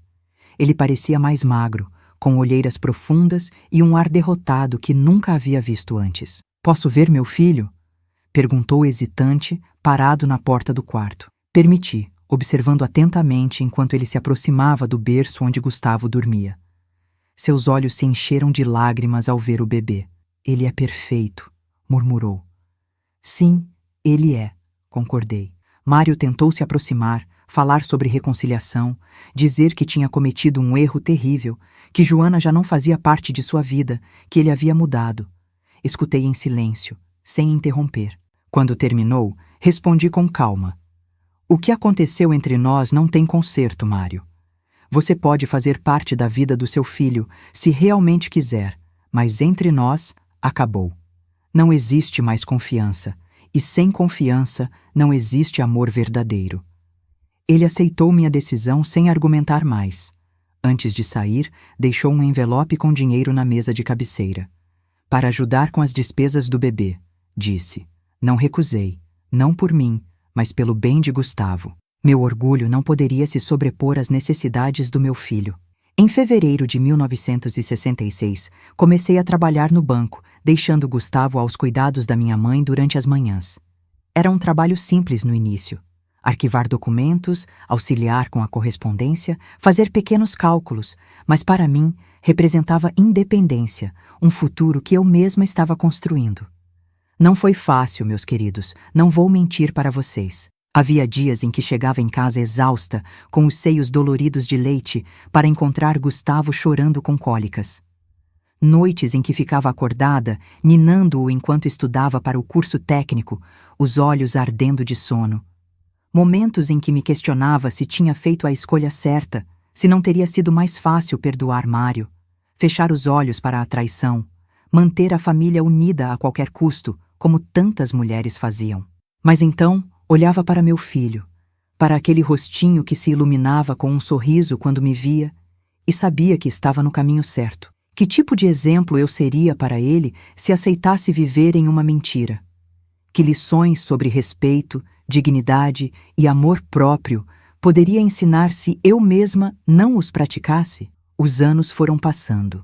Ele parecia mais magro, com olheiras profundas e um ar derrotado que nunca havia visto antes. "Posso ver meu filho?" perguntou hesitante, parado na porta do quarto. Permiti, observando atentamente enquanto ele se aproximava do berço onde Gustavo dormia. Seus olhos se encheram de lágrimas ao ver o bebê. "Ele é perfeito", murmurou. "Sim, ele é", concordei. Mário tentou se aproximar, falar sobre reconciliação, dizer que tinha cometido um erro terrível, que Joana já não fazia parte de sua vida, que ele havia mudado. Escutei em silêncio, sem interromper. Quando terminou, respondi com calma. "O que aconteceu entre nós não tem conserto, Mário. Você pode fazer parte da vida do seu filho, se realmente quiser, mas entre nós, acabou. Não existe mais confiança, e sem confiança não existe amor verdadeiro." Ele aceitou minha decisão sem argumentar mais. Antes de sair, deixou um envelope com dinheiro na mesa de cabeceira. "Para ajudar com as despesas do bebê", disse. Não recusei, não por mim, mas pelo bem de Gustavo. Meu orgulho não poderia se sobrepor às necessidades do meu filho. Em fevereiro de 1966, comecei a trabalhar no banco, deixando Gustavo aos cuidados da minha mãe durante as manhãs. Era um trabalho simples no início. Arquivar documentos, auxiliar com a correspondência, fazer pequenos cálculos, mas para mim representava independência, um futuro que eu mesma estava construindo. Não foi fácil, meus queridos, não vou mentir para vocês. Havia dias em que chegava em casa exausta, com os seios doloridos de leite, para encontrar Gustavo chorando com cólicas. Noites em que ficava acordada, ninando-o enquanto estudava para o curso técnico, os olhos ardendo de sono. Momentos em que me questionava se tinha feito a escolha certa, se não teria sido mais fácil perdoar Mário, fechar os olhos para a traição, manter a família unida a qualquer custo, como tantas mulheres faziam. Mas então, olhava para meu filho, para aquele rostinho que se iluminava com um sorriso quando me via, e sabia que estava no caminho certo. Que tipo de exemplo eu seria para ele se aceitasse viver em uma mentira? Que lições sobre respeito, dignidade e amor próprio poderia ensinar se eu mesma não os praticasse? Os anos foram passando.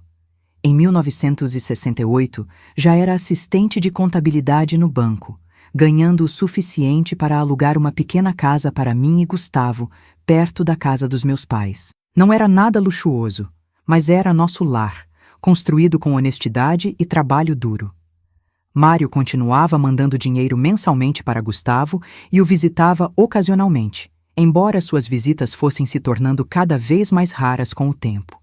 Em 1968, já era assistente de contabilidade no banco, ganhando o suficiente para alugar uma pequena casa para mim e Gustavo, perto da casa dos meus pais. Não era nada luxuoso, mas era nosso lar, construído com honestidade e trabalho duro. Mário continuava mandando dinheiro mensalmente para Gustavo e o visitava ocasionalmente, embora suas visitas fossem se tornando cada vez mais raras com o tempo.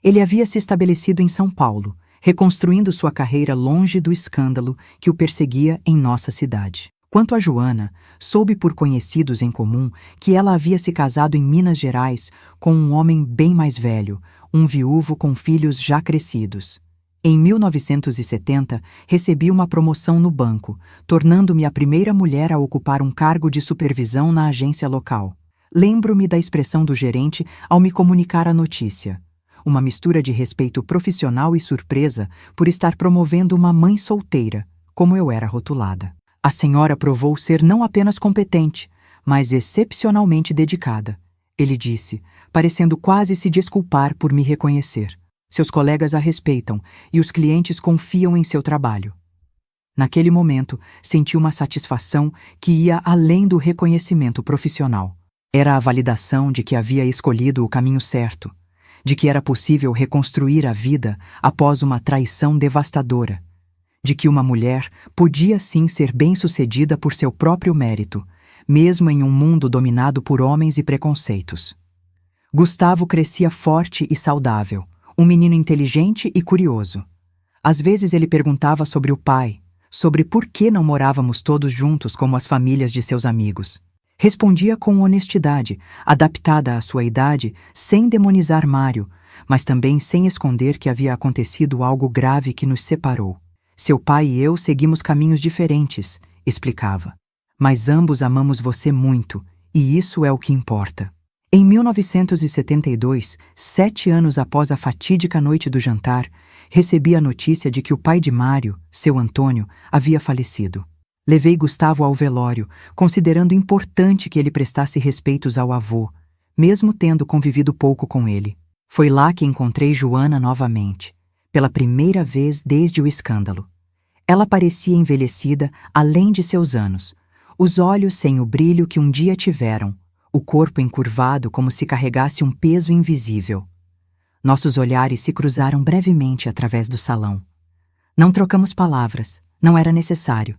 Ele havia se estabelecido em São Paulo, reconstruindo sua carreira longe do escândalo que o perseguia em nossa cidade. Quanto a Joana, soube por conhecidos em comum que ela havia se casado em Minas Gerais com um homem bem mais velho, um viúvo com filhos já crescidos. Em 1970, recebi uma promoção no banco, tornando-me a primeira mulher a ocupar um cargo de supervisão na agência local. Lembro-me da expressão do gerente ao me comunicar a notícia. Uma mistura de respeito profissional e surpresa por estar promovendo uma mãe solteira, como eu era rotulada. A senhora provou ser não apenas competente, mas excepcionalmente dedicada, ele disse, parecendo quase se desculpar por me reconhecer. Seus colegas a respeitam e os clientes confiam em seu trabalho. Naquele momento, senti uma satisfação que ia além do reconhecimento profissional. Era a validação de que havia escolhido o caminho certo, de que era possível reconstruir a vida após uma traição devastadora, de que uma mulher podia sim ser bem-sucedida por seu próprio mérito, mesmo em um mundo dominado por homens e preconceitos. Gustavo crescia forte e saudável, um menino inteligente e curioso. Às vezes ele perguntava sobre o pai, sobre por que não morávamos todos juntos como as famílias de seus amigos. Respondia com honestidade, adaptada à sua idade, sem demonizar Mário, mas também sem esconder que havia acontecido algo grave que nos separou. Seu pai e eu seguimos caminhos diferentes, explicava. Mas ambos amamos você muito, e isso é o que importa. Em 1972, 7 anos após a fatídica noite do jantar, recebi a notícia de que o pai de Mário, seu Antônio, havia falecido. Levei Gustavo ao velório, considerando importante que ele prestasse respeitos ao avô, mesmo tendo convivido pouco com ele. Foi lá que encontrei Joana novamente, pela primeira vez desde o escândalo. Ela parecia envelhecida além de seus anos, os olhos sem o brilho que um dia tiveram, o corpo encurvado como se carregasse um peso invisível. Nossos olhares se cruzaram brevemente através do salão. Não trocamos palavras, não era necessário.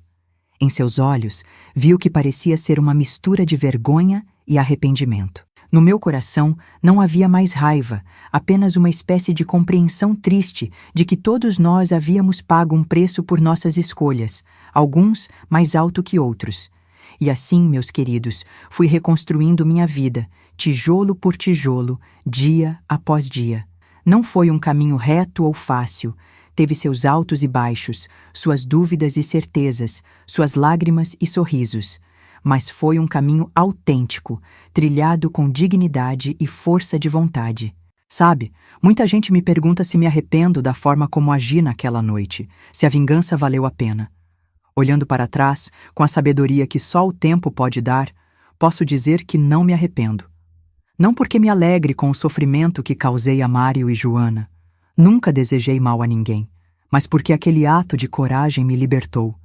Em seus olhos, vi o que parecia ser uma mistura de vergonha e arrependimento. No meu coração não havia mais raiva, apenas uma espécie de compreensão triste de que todos nós havíamos pago um preço por nossas escolhas, alguns mais alto que outros. E assim, meus queridos, fui reconstruindo minha vida, tijolo por tijolo, dia após dia. Não foi um caminho reto ou fácil. Teve seus altos e baixos, suas dúvidas e certezas, suas lágrimas e sorrisos. Mas foi um caminho autêntico, trilhado com dignidade e força de vontade. Sabe, muita gente me pergunta se me arrependo da forma como agi naquela noite, se a vingança valeu a pena. Olhando para trás, com a sabedoria que só o tempo pode dar, posso dizer que não me arrependo. Não porque me alegre com o sofrimento que causei a Mário e Joana. Nunca desejei mal a ninguém, mas porque aquele ato de coragem me libertou.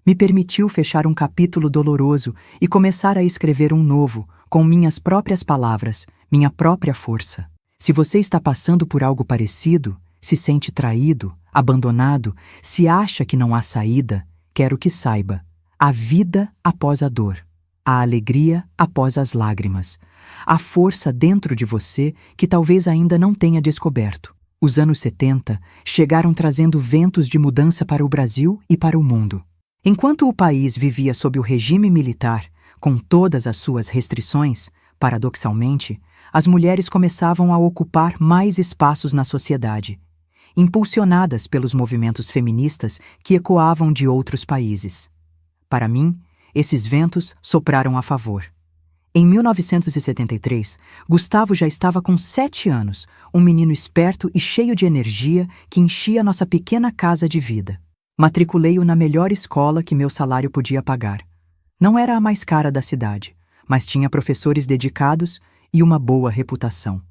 Me permitiu fechar um capítulo doloroso e começar a escrever um novo, com minhas próprias palavras, minha própria força. Se você está passando por algo parecido, se sente traído, abandonado, se acha que não há saída, quero que saiba: há vida após a dor, há alegria após as lágrimas, há força dentro de você que talvez ainda não tenha descoberto. Os anos 70 chegaram trazendo ventos de mudança para o Brasil e para o mundo. Enquanto o país vivia sob o regime militar, com todas as suas restrições, paradoxalmente, as mulheres começavam a ocupar mais espaços na sociedade, impulsionadas pelos movimentos feministas que ecoavam de outros países. Para mim, esses ventos sopraram a favor. Em 1973, Gustavo já estava com 7 anos, um menino esperto e cheio de energia que enchia nossa pequena casa de vida. Matriculei-o na melhor escola que meu salário podia pagar. Não era a mais cara da cidade, mas tinha professores dedicados e uma boa reputação.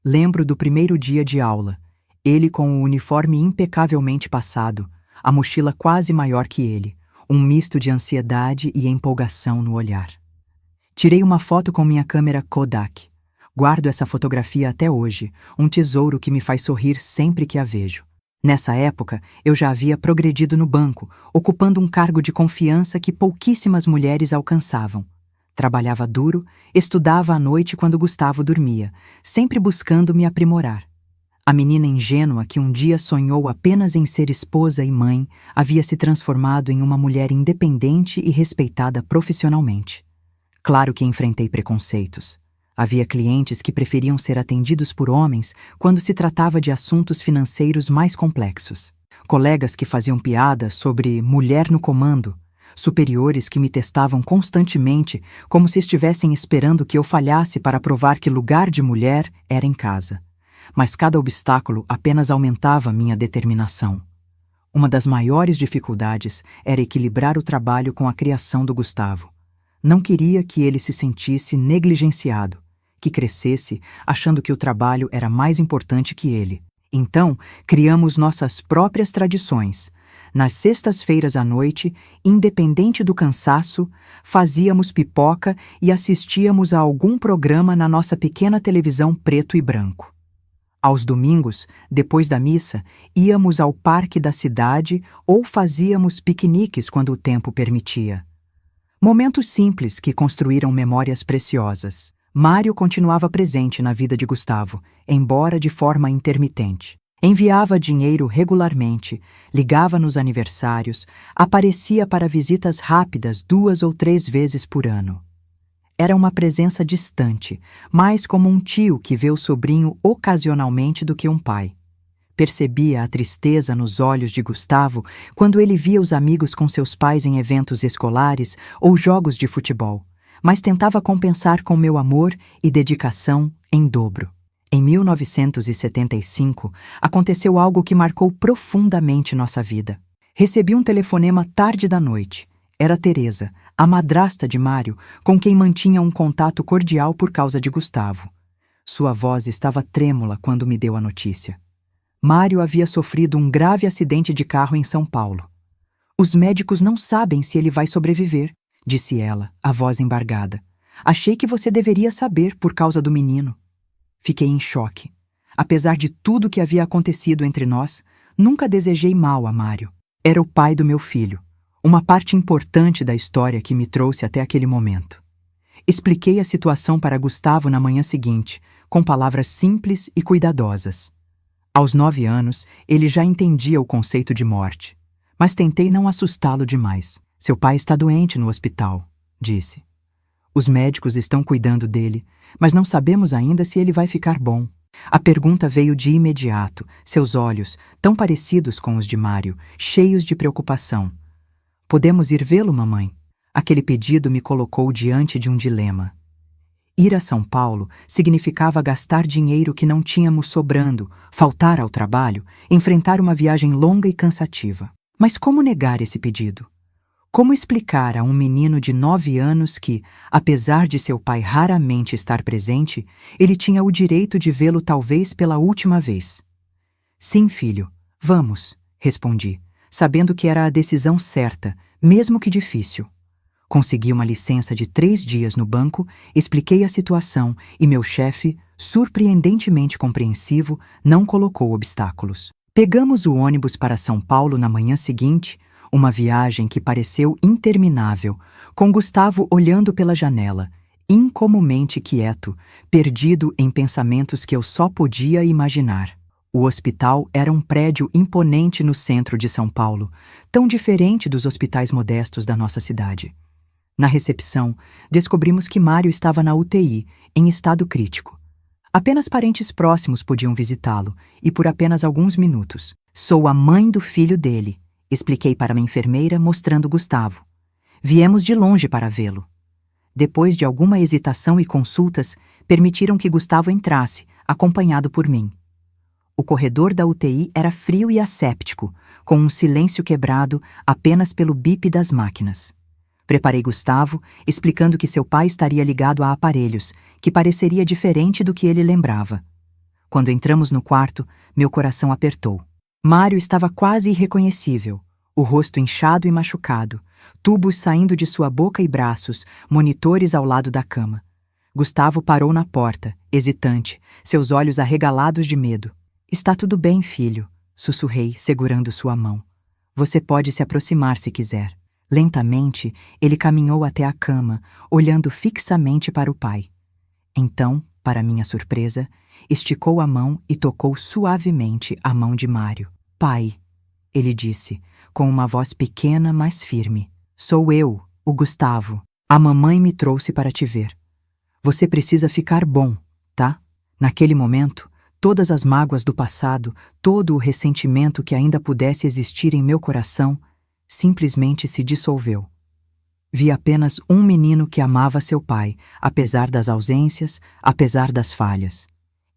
Lembro do primeiro dia de aula, ele com o uniforme impecavelmente passado, a mochila quase maior que ele, um misto de ansiedade e empolgação no olhar. Tirei uma foto com minha câmera Kodak. Guardo essa fotografia até hoje, um tesouro que me faz sorrir sempre que a vejo. Nessa época, eu já havia progredido no banco, ocupando um cargo de confiança que pouquíssimas mulheres alcançavam. Trabalhava duro, estudava à noite quando Gustavo dormia, sempre buscando me aprimorar. A menina ingênua que um dia sonhou apenas em ser esposa e mãe havia se transformado em uma mulher independente e respeitada profissionalmente. Claro que enfrentei preconceitos. Havia clientes que preferiam ser atendidos por homens quando se tratava de assuntos financeiros mais complexos. Colegas que faziam piadas sobre mulher no comando. Superiores que me testavam constantemente como se estivessem esperando que eu falhasse para provar que lugar de mulher era em casa. Mas cada obstáculo apenas aumentava minha determinação. Uma das maiores dificuldades era equilibrar o trabalho com a criação do Gustavo. Não queria que ele se sentisse negligenciado, que crescesse achando que o trabalho era mais importante que ele. Então, criamos nossas próprias tradições. Nas sextas-feiras à noite, independente do cansaço, fazíamos pipoca e assistíamos a algum programa na nossa pequena televisão preto e branco. Aos domingos, depois da missa, íamos ao parque da cidade ou fazíamos piqueniques quando o tempo permitia. Momentos simples que construíram memórias preciosas. Mário continuava presente na vida de Gustavo, embora de forma intermitente. Enviava dinheiro regularmente, ligava nos aniversários, aparecia para visitas rápidas 2 ou 3 vezes por ano. Era uma presença distante, mais como um tio que vê o sobrinho ocasionalmente do que um pai. Percebia a tristeza nos olhos de Gustavo quando ele via os amigos com seus pais em eventos escolares ou jogos de futebol, mas tentava compensar com meu amor e dedicação em dobro. Em 1975, aconteceu algo que marcou profundamente nossa vida. Recebi um telefonema tarde da noite. Era Teresa, a madrasta de Mário, com quem mantinha um contato cordial por causa de Gustavo. Sua voz estava trêmula quando me deu a notícia. Mário havia sofrido um grave acidente de carro em São Paulo. Os médicos não sabem se ele vai sobreviver, disse ela, a voz embargada. Achei que você deveria saber por causa do menino. Fiquei em choque. Apesar de tudo que havia acontecido entre nós, nunca desejei mal a Mário. Era o pai do meu filho, uma parte importante da história que me trouxe até aquele momento. Expliquei a situação para Gustavo na manhã seguinte, com palavras simples e cuidadosas. Aos 9 anos, ele já entendia o conceito de morte, mas tentei não assustá-lo demais. Seu pai está doente no hospital, disse. Os médicos estão cuidando dele, mas não sabemos ainda se ele vai ficar bom. A pergunta veio de imediato, seus olhos, tão parecidos com os de Mário, cheios de preocupação. Podemos ir vê-lo, mamãe? Aquele pedido me colocou diante de um dilema. Ir a São Paulo significava gastar dinheiro que não tínhamos sobrando, faltar ao trabalho, enfrentar uma viagem longa e cansativa. Mas como negar esse pedido? Como explicar a um menino de 9 anos que, apesar de seu pai raramente estar presente, ele tinha o direito de vê-lo talvez pela última vez? Sim, filho, vamos, respondi, sabendo que era a decisão certa, mesmo que difícil. Consegui uma licença de 3 dias no banco, expliquei a situação e meu chefe, surpreendentemente compreensivo, não colocou obstáculos. Pegamos o ônibus para São Paulo na manhã seguinte, uma viagem que pareceu interminável, com Gustavo olhando pela janela, incomumente quieto, perdido em pensamentos que eu só podia imaginar. O hospital era um prédio imponente no centro de São Paulo, tão diferente dos hospitais modestos da nossa cidade. Na recepção, descobrimos que Mário estava na UTI, em estado crítico. Apenas parentes próximos podiam visitá-lo, e por apenas alguns minutos. Sou a mãe do filho dele, expliquei para uma enfermeira mostrando Gustavo. Viemos de longe para vê-lo. Depois de alguma hesitação e consultas, permitiram que Gustavo entrasse, acompanhado por mim. O corredor da UTI era frio e asséptico, com um silêncio quebrado apenas pelo bip das máquinas. Preparei Gustavo, explicando que seu pai estaria ligado a aparelhos, que pareceria diferente do que ele lembrava. Quando entramos no quarto, meu coração apertou. Mário estava quase irreconhecível, o rosto inchado e machucado, tubos saindo de sua boca e braços, monitores ao lado da cama. Gustavo parou na porta, hesitante, seus olhos arregalados de medo. Está tudo bem, filho, sussurrei, segurando sua mão. Você pode se aproximar se quiser. Lentamente, ele caminhou até a cama, olhando fixamente para o pai. Então, para minha surpresa, Esticou a mão e tocou suavemente a mão de Mário. Pai, ele disse, com uma voz pequena, mas firme. Sou eu, o Gustavo. A mamãe me trouxe para te ver. Você precisa ficar bom, tá? Naquele momento, todas as mágoas do passado, todo o ressentimento que ainda pudesse existir em meu coração, simplesmente se dissolveu. Vi apenas um menino que amava seu pai, apesar das ausências, apesar das falhas.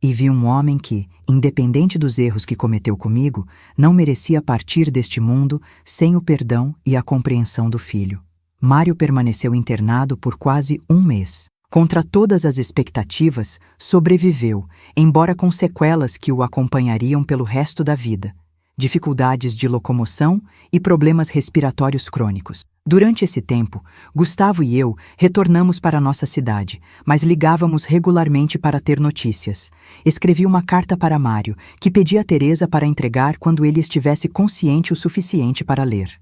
E vi um homem que, independente dos erros que cometeu comigo, não merecia partir deste mundo sem o perdão e a compreensão do filho. Mário permaneceu internado por quase um mês. Contra todas as expectativas, sobreviveu, embora com sequelas que o acompanhariam pelo resto da vida. Dificuldades de locomoção e problemas respiratórios crônicos. Durante esse tempo, Gustavo e eu retornamos para nossa cidade, mas ligávamos regularmente para ter notícias. Escrevi uma carta para Mário, que pedi a Teresa para entregar quando ele estivesse consciente o suficiente para ler.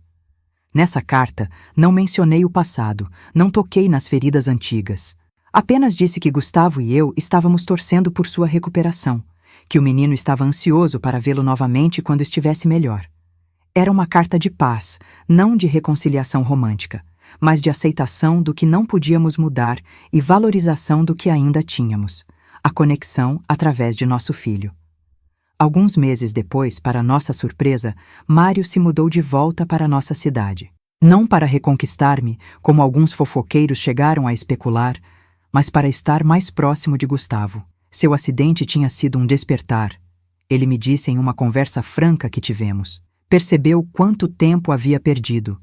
Nessa carta, não mencionei o passado, não toquei nas feridas antigas. Apenas disse que Gustavo e eu estávamos torcendo por sua recuperação, que o menino estava ansioso para vê-lo novamente quando estivesse melhor. Era uma carta de paz, não de reconciliação romântica, mas de aceitação do que não podíamos mudar e valorização do que ainda tínhamos, a conexão através de nosso filho. Alguns meses depois, para nossa surpresa, Mário se mudou de volta para nossa cidade. Não para reconquistar-me, como alguns fofoqueiros chegaram a especular, mas para estar mais próximo de Gustavo. Seu acidente tinha sido um despertar. Ele me disse em uma conversa franca que tivemos. Percebeu quanto tempo havia perdido,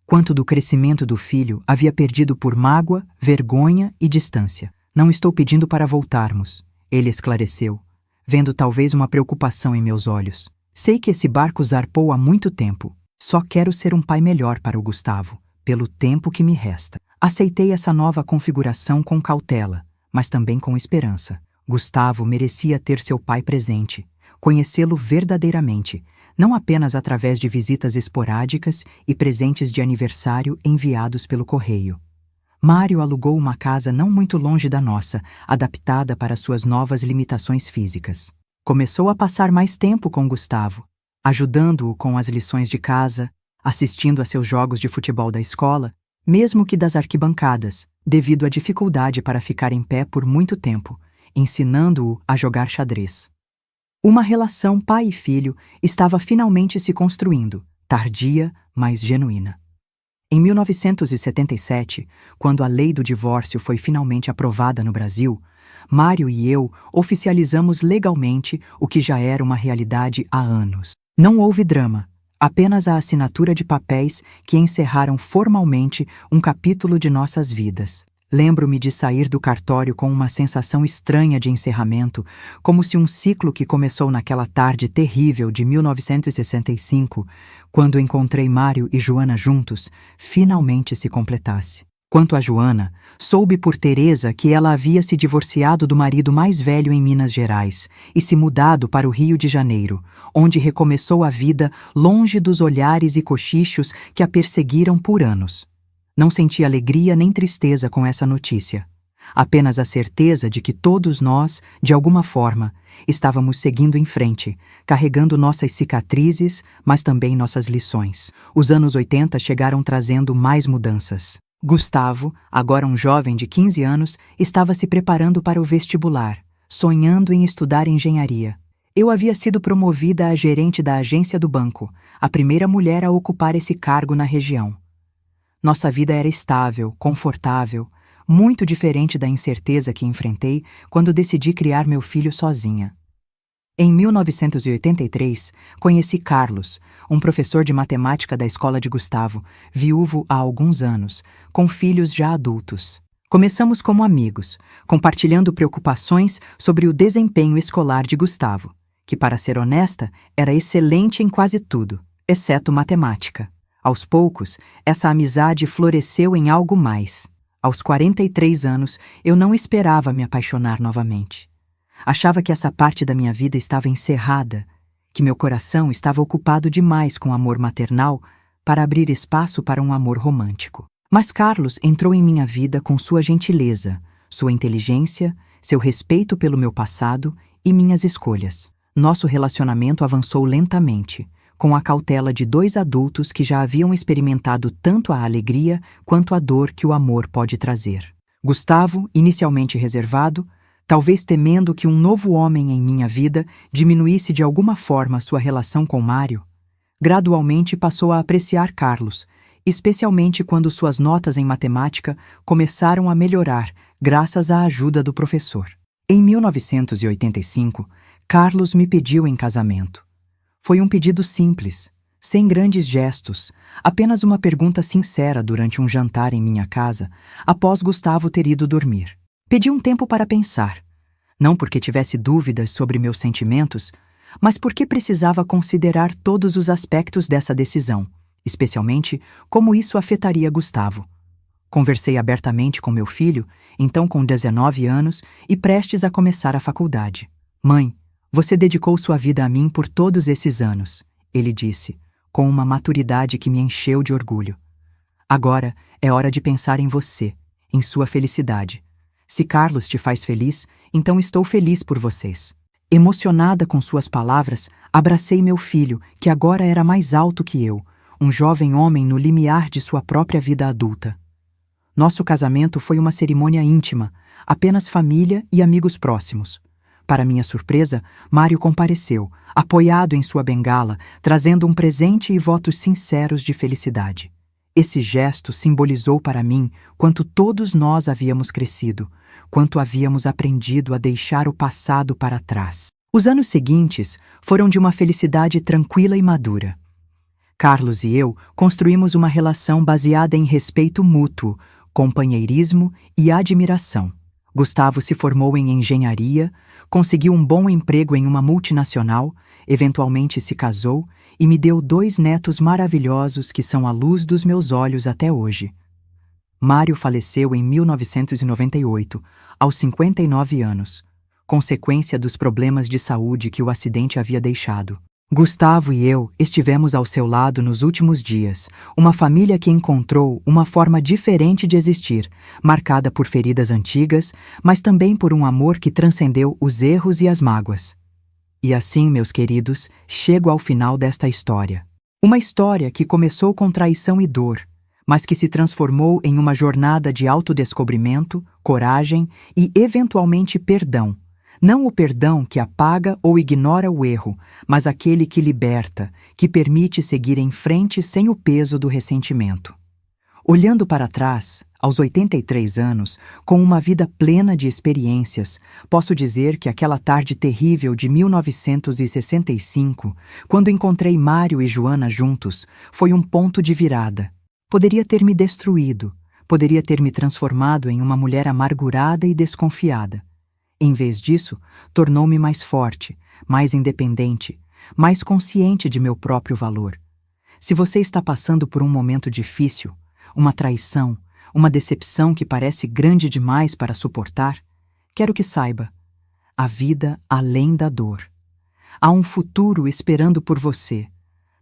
quanto do crescimento do filho havia perdido por mágoa, vergonha e distância. Não estou pedindo para voltarmos, ele esclareceu, vendo talvez uma preocupação em meus olhos. Sei que esse barco zarpou há muito tempo. Só quero ser um pai melhor para o Gustavo, pelo tempo que me resta. Aceitei essa nova configuração com cautela, mas também com esperança. Gustavo merecia ter seu pai presente, conhecê-lo verdadeiramente, não apenas através de visitas esporádicas e presentes de aniversário enviados pelo correio. Mário alugou uma casa não muito longe da nossa, adaptada para suas novas limitações físicas. Começou a passar mais tempo com Gustavo, ajudando-o com as lições de casa, assistindo a seus jogos de futebol da escola, mesmo que das arquibancadas, devido à dificuldade para ficar em pé por muito tempo, ensinando-o a jogar xadrez. Uma relação pai e filho estava finalmente se construindo, tardia, mas genuína. Em 1977, quando a lei do divórcio foi finalmente aprovada no Brasil, Mário e eu oficializamos legalmente o que já era uma realidade há anos. Não houve drama, apenas a assinatura de papéis que encerraram formalmente um capítulo de nossas vidas. Lembro-me de sair do cartório com uma sensação estranha de encerramento, como se um ciclo que começou naquela tarde terrível de 1965, quando encontrei Mário e Joana juntos, finalmente se completasse. Quanto a Joana, soube por Teresa que ela havia se divorciado do marido mais velho em Minas Gerais e se mudado para o Rio de Janeiro, onde recomeçou a vida longe dos olhares e cochichos que a perseguiram por anos. Não senti alegria nem tristeza com essa notícia, apenas a certeza de que todos nós, de alguma forma, estávamos seguindo em frente, carregando nossas cicatrizes, mas também nossas lições. Os anos 80 chegaram trazendo mais mudanças. Gustavo, agora um jovem de 15 anos, estava se preparando para o vestibular, sonhando em estudar engenharia. Eu havia sido promovida a gerente da agência do banco, a primeira mulher a ocupar esse cargo na região. Nossa vida era estável, confortável, muito diferente da incerteza que enfrentei quando decidi criar meu filho sozinha. Em 1983, conheci Carlos, um professor de matemática da escola de Gustavo, viúvo há alguns anos, com filhos já adultos. Começamos como amigos, compartilhando preocupações sobre o desempenho escolar de Gustavo, que, para ser honesta, era excelente em quase tudo, exceto matemática. Aos poucos, essa amizade floresceu em algo mais. Aos 43 anos, eu não esperava me apaixonar novamente. Achava que essa parte da minha vida estava encerrada, que meu coração estava ocupado demais com amor maternal para abrir espaço para um amor romântico. Mas Carlos entrou em minha vida com sua gentileza, sua inteligência, seu respeito pelo meu passado e minhas escolhas. Nosso relacionamento avançou lentamente, com a cautela de dois adultos que já haviam experimentado tanto a alegria quanto a dor que o amor pode trazer. Gustavo, inicialmente reservado, talvez temendo que um novo homem em minha vida diminuísse de alguma forma sua relação com Mário, gradualmente passou a apreciar Carlos, especialmente quando suas notas em matemática começaram a melhorar graças à ajuda do professor. Em 1985, Carlos me pediu em casamento. Foi um pedido simples, sem grandes gestos, apenas uma pergunta sincera durante um jantar em minha casa, após Gustavo ter ido dormir. Pedi um tempo para pensar, não porque tivesse dúvidas sobre meus sentimentos, mas porque precisava considerar todos os aspectos dessa decisão, especialmente como isso afetaria Gustavo. Conversei abertamente com meu filho, então com 19 anos e prestes a começar a faculdade. Mãe, você dedicou sua vida a mim por todos esses anos, ele disse, com uma maturidade que me encheu de orgulho. Agora é hora de pensar em você, em sua felicidade. Se Carlos te faz feliz, então estou feliz por vocês. Emocionada com suas palavras, abracei meu filho, que agora era mais alto que eu, um jovem homem no limiar de sua própria vida adulta. Nosso casamento foi uma cerimônia íntima, apenas família e amigos próximos. Para minha surpresa, Mário compareceu, apoiado em sua bengala, trazendo um presente e votos sinceros de felicidade. Esse gesto simbolizou para mim quanto todos nós havíamos crescido, quanto havíamos aprendido a deixar o passado para trás. Os anos seguintes foram de uma felicidade tranquila e madura. Carlos e eu construímos uma relação baseada em respeito mútuo, companheirismo e admiração. Gustavo se formou em engenharia, conseguiu um bom emprego em uma multinacional, eventualmente se casou e me deu 2 netos maravilhosos que são a luz dos meus olhos até hoje. Mário faleceu em 1998, aos 59 anos, consequência dos problemas de saúde que o acidente havia deixado. Gustavo e eu estivemos ao seu lado nos últimos dias, uma família que encontrou uma forma diferente de existir, marcada por feridas antigas, mas também por um amor que transcendeu os erros e as mágoas. E assim, meus queridos, chego ao final desta história. Uma história que começou com traição e dor, mas que se transformou em uma jornada de autodescobrimento, coragem e, eventualmente, perdão. Não o perdão que apaga ou ignora o erro, mas aquele que liberta, que permite seguir em frente sem o peso do ressentimento. Olhando para trás, aos 83 anos, com uma vida plena de experiências, posso dizer que aquela tarde terrível de 1965, quando encontrei Mário e Joana juntos, foi um ponto de virada. Poderia ter me destruído, poderia ter me transformado em uma mulher amargurada e desconfiada. Em vez disso, tornou-me mais forte, mais independente, mais consciente de meu próprio valor. Se você está passando por um momento difícil, uma traição, uma decepção que parece grande demais para suportar, quero que saiba: há vida além da dor. Há um futuro esperando por você,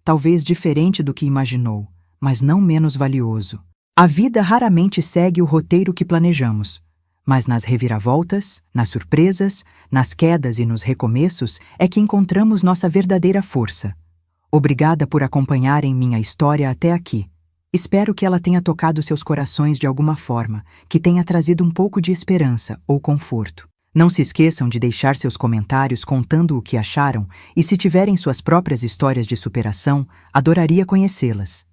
talvez diferente do que imaginou, mas não menos valioso. A vida raramente segue o roteiro que planejamos. Mas nas reviravoltas, nas surpresas, nas quedas e nos recomeços é que encontramos nossa verdadeira força. Obrigada por acompanharem minha história até aqui. Espero que ela tenha tocado seus corações de alguma forma, que tenha trazido um pouco de esperança ou conforto. Não se esqueçam de deixar seus comentários contando o que acharam e, se tiverem suas próprias histórias de superação, adoraria conhecê-las.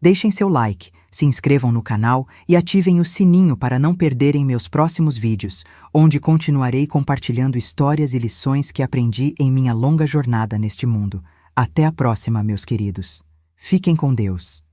Deixem seu like, se inscrevam no canal e ativem o sininho para não perderem meus próximos vídeos, onde continuarei compartilhando histórias e lições que aprendi em minha longa jornada neste mundo. Até a próxima, meus queridos. Fiquem com Deus.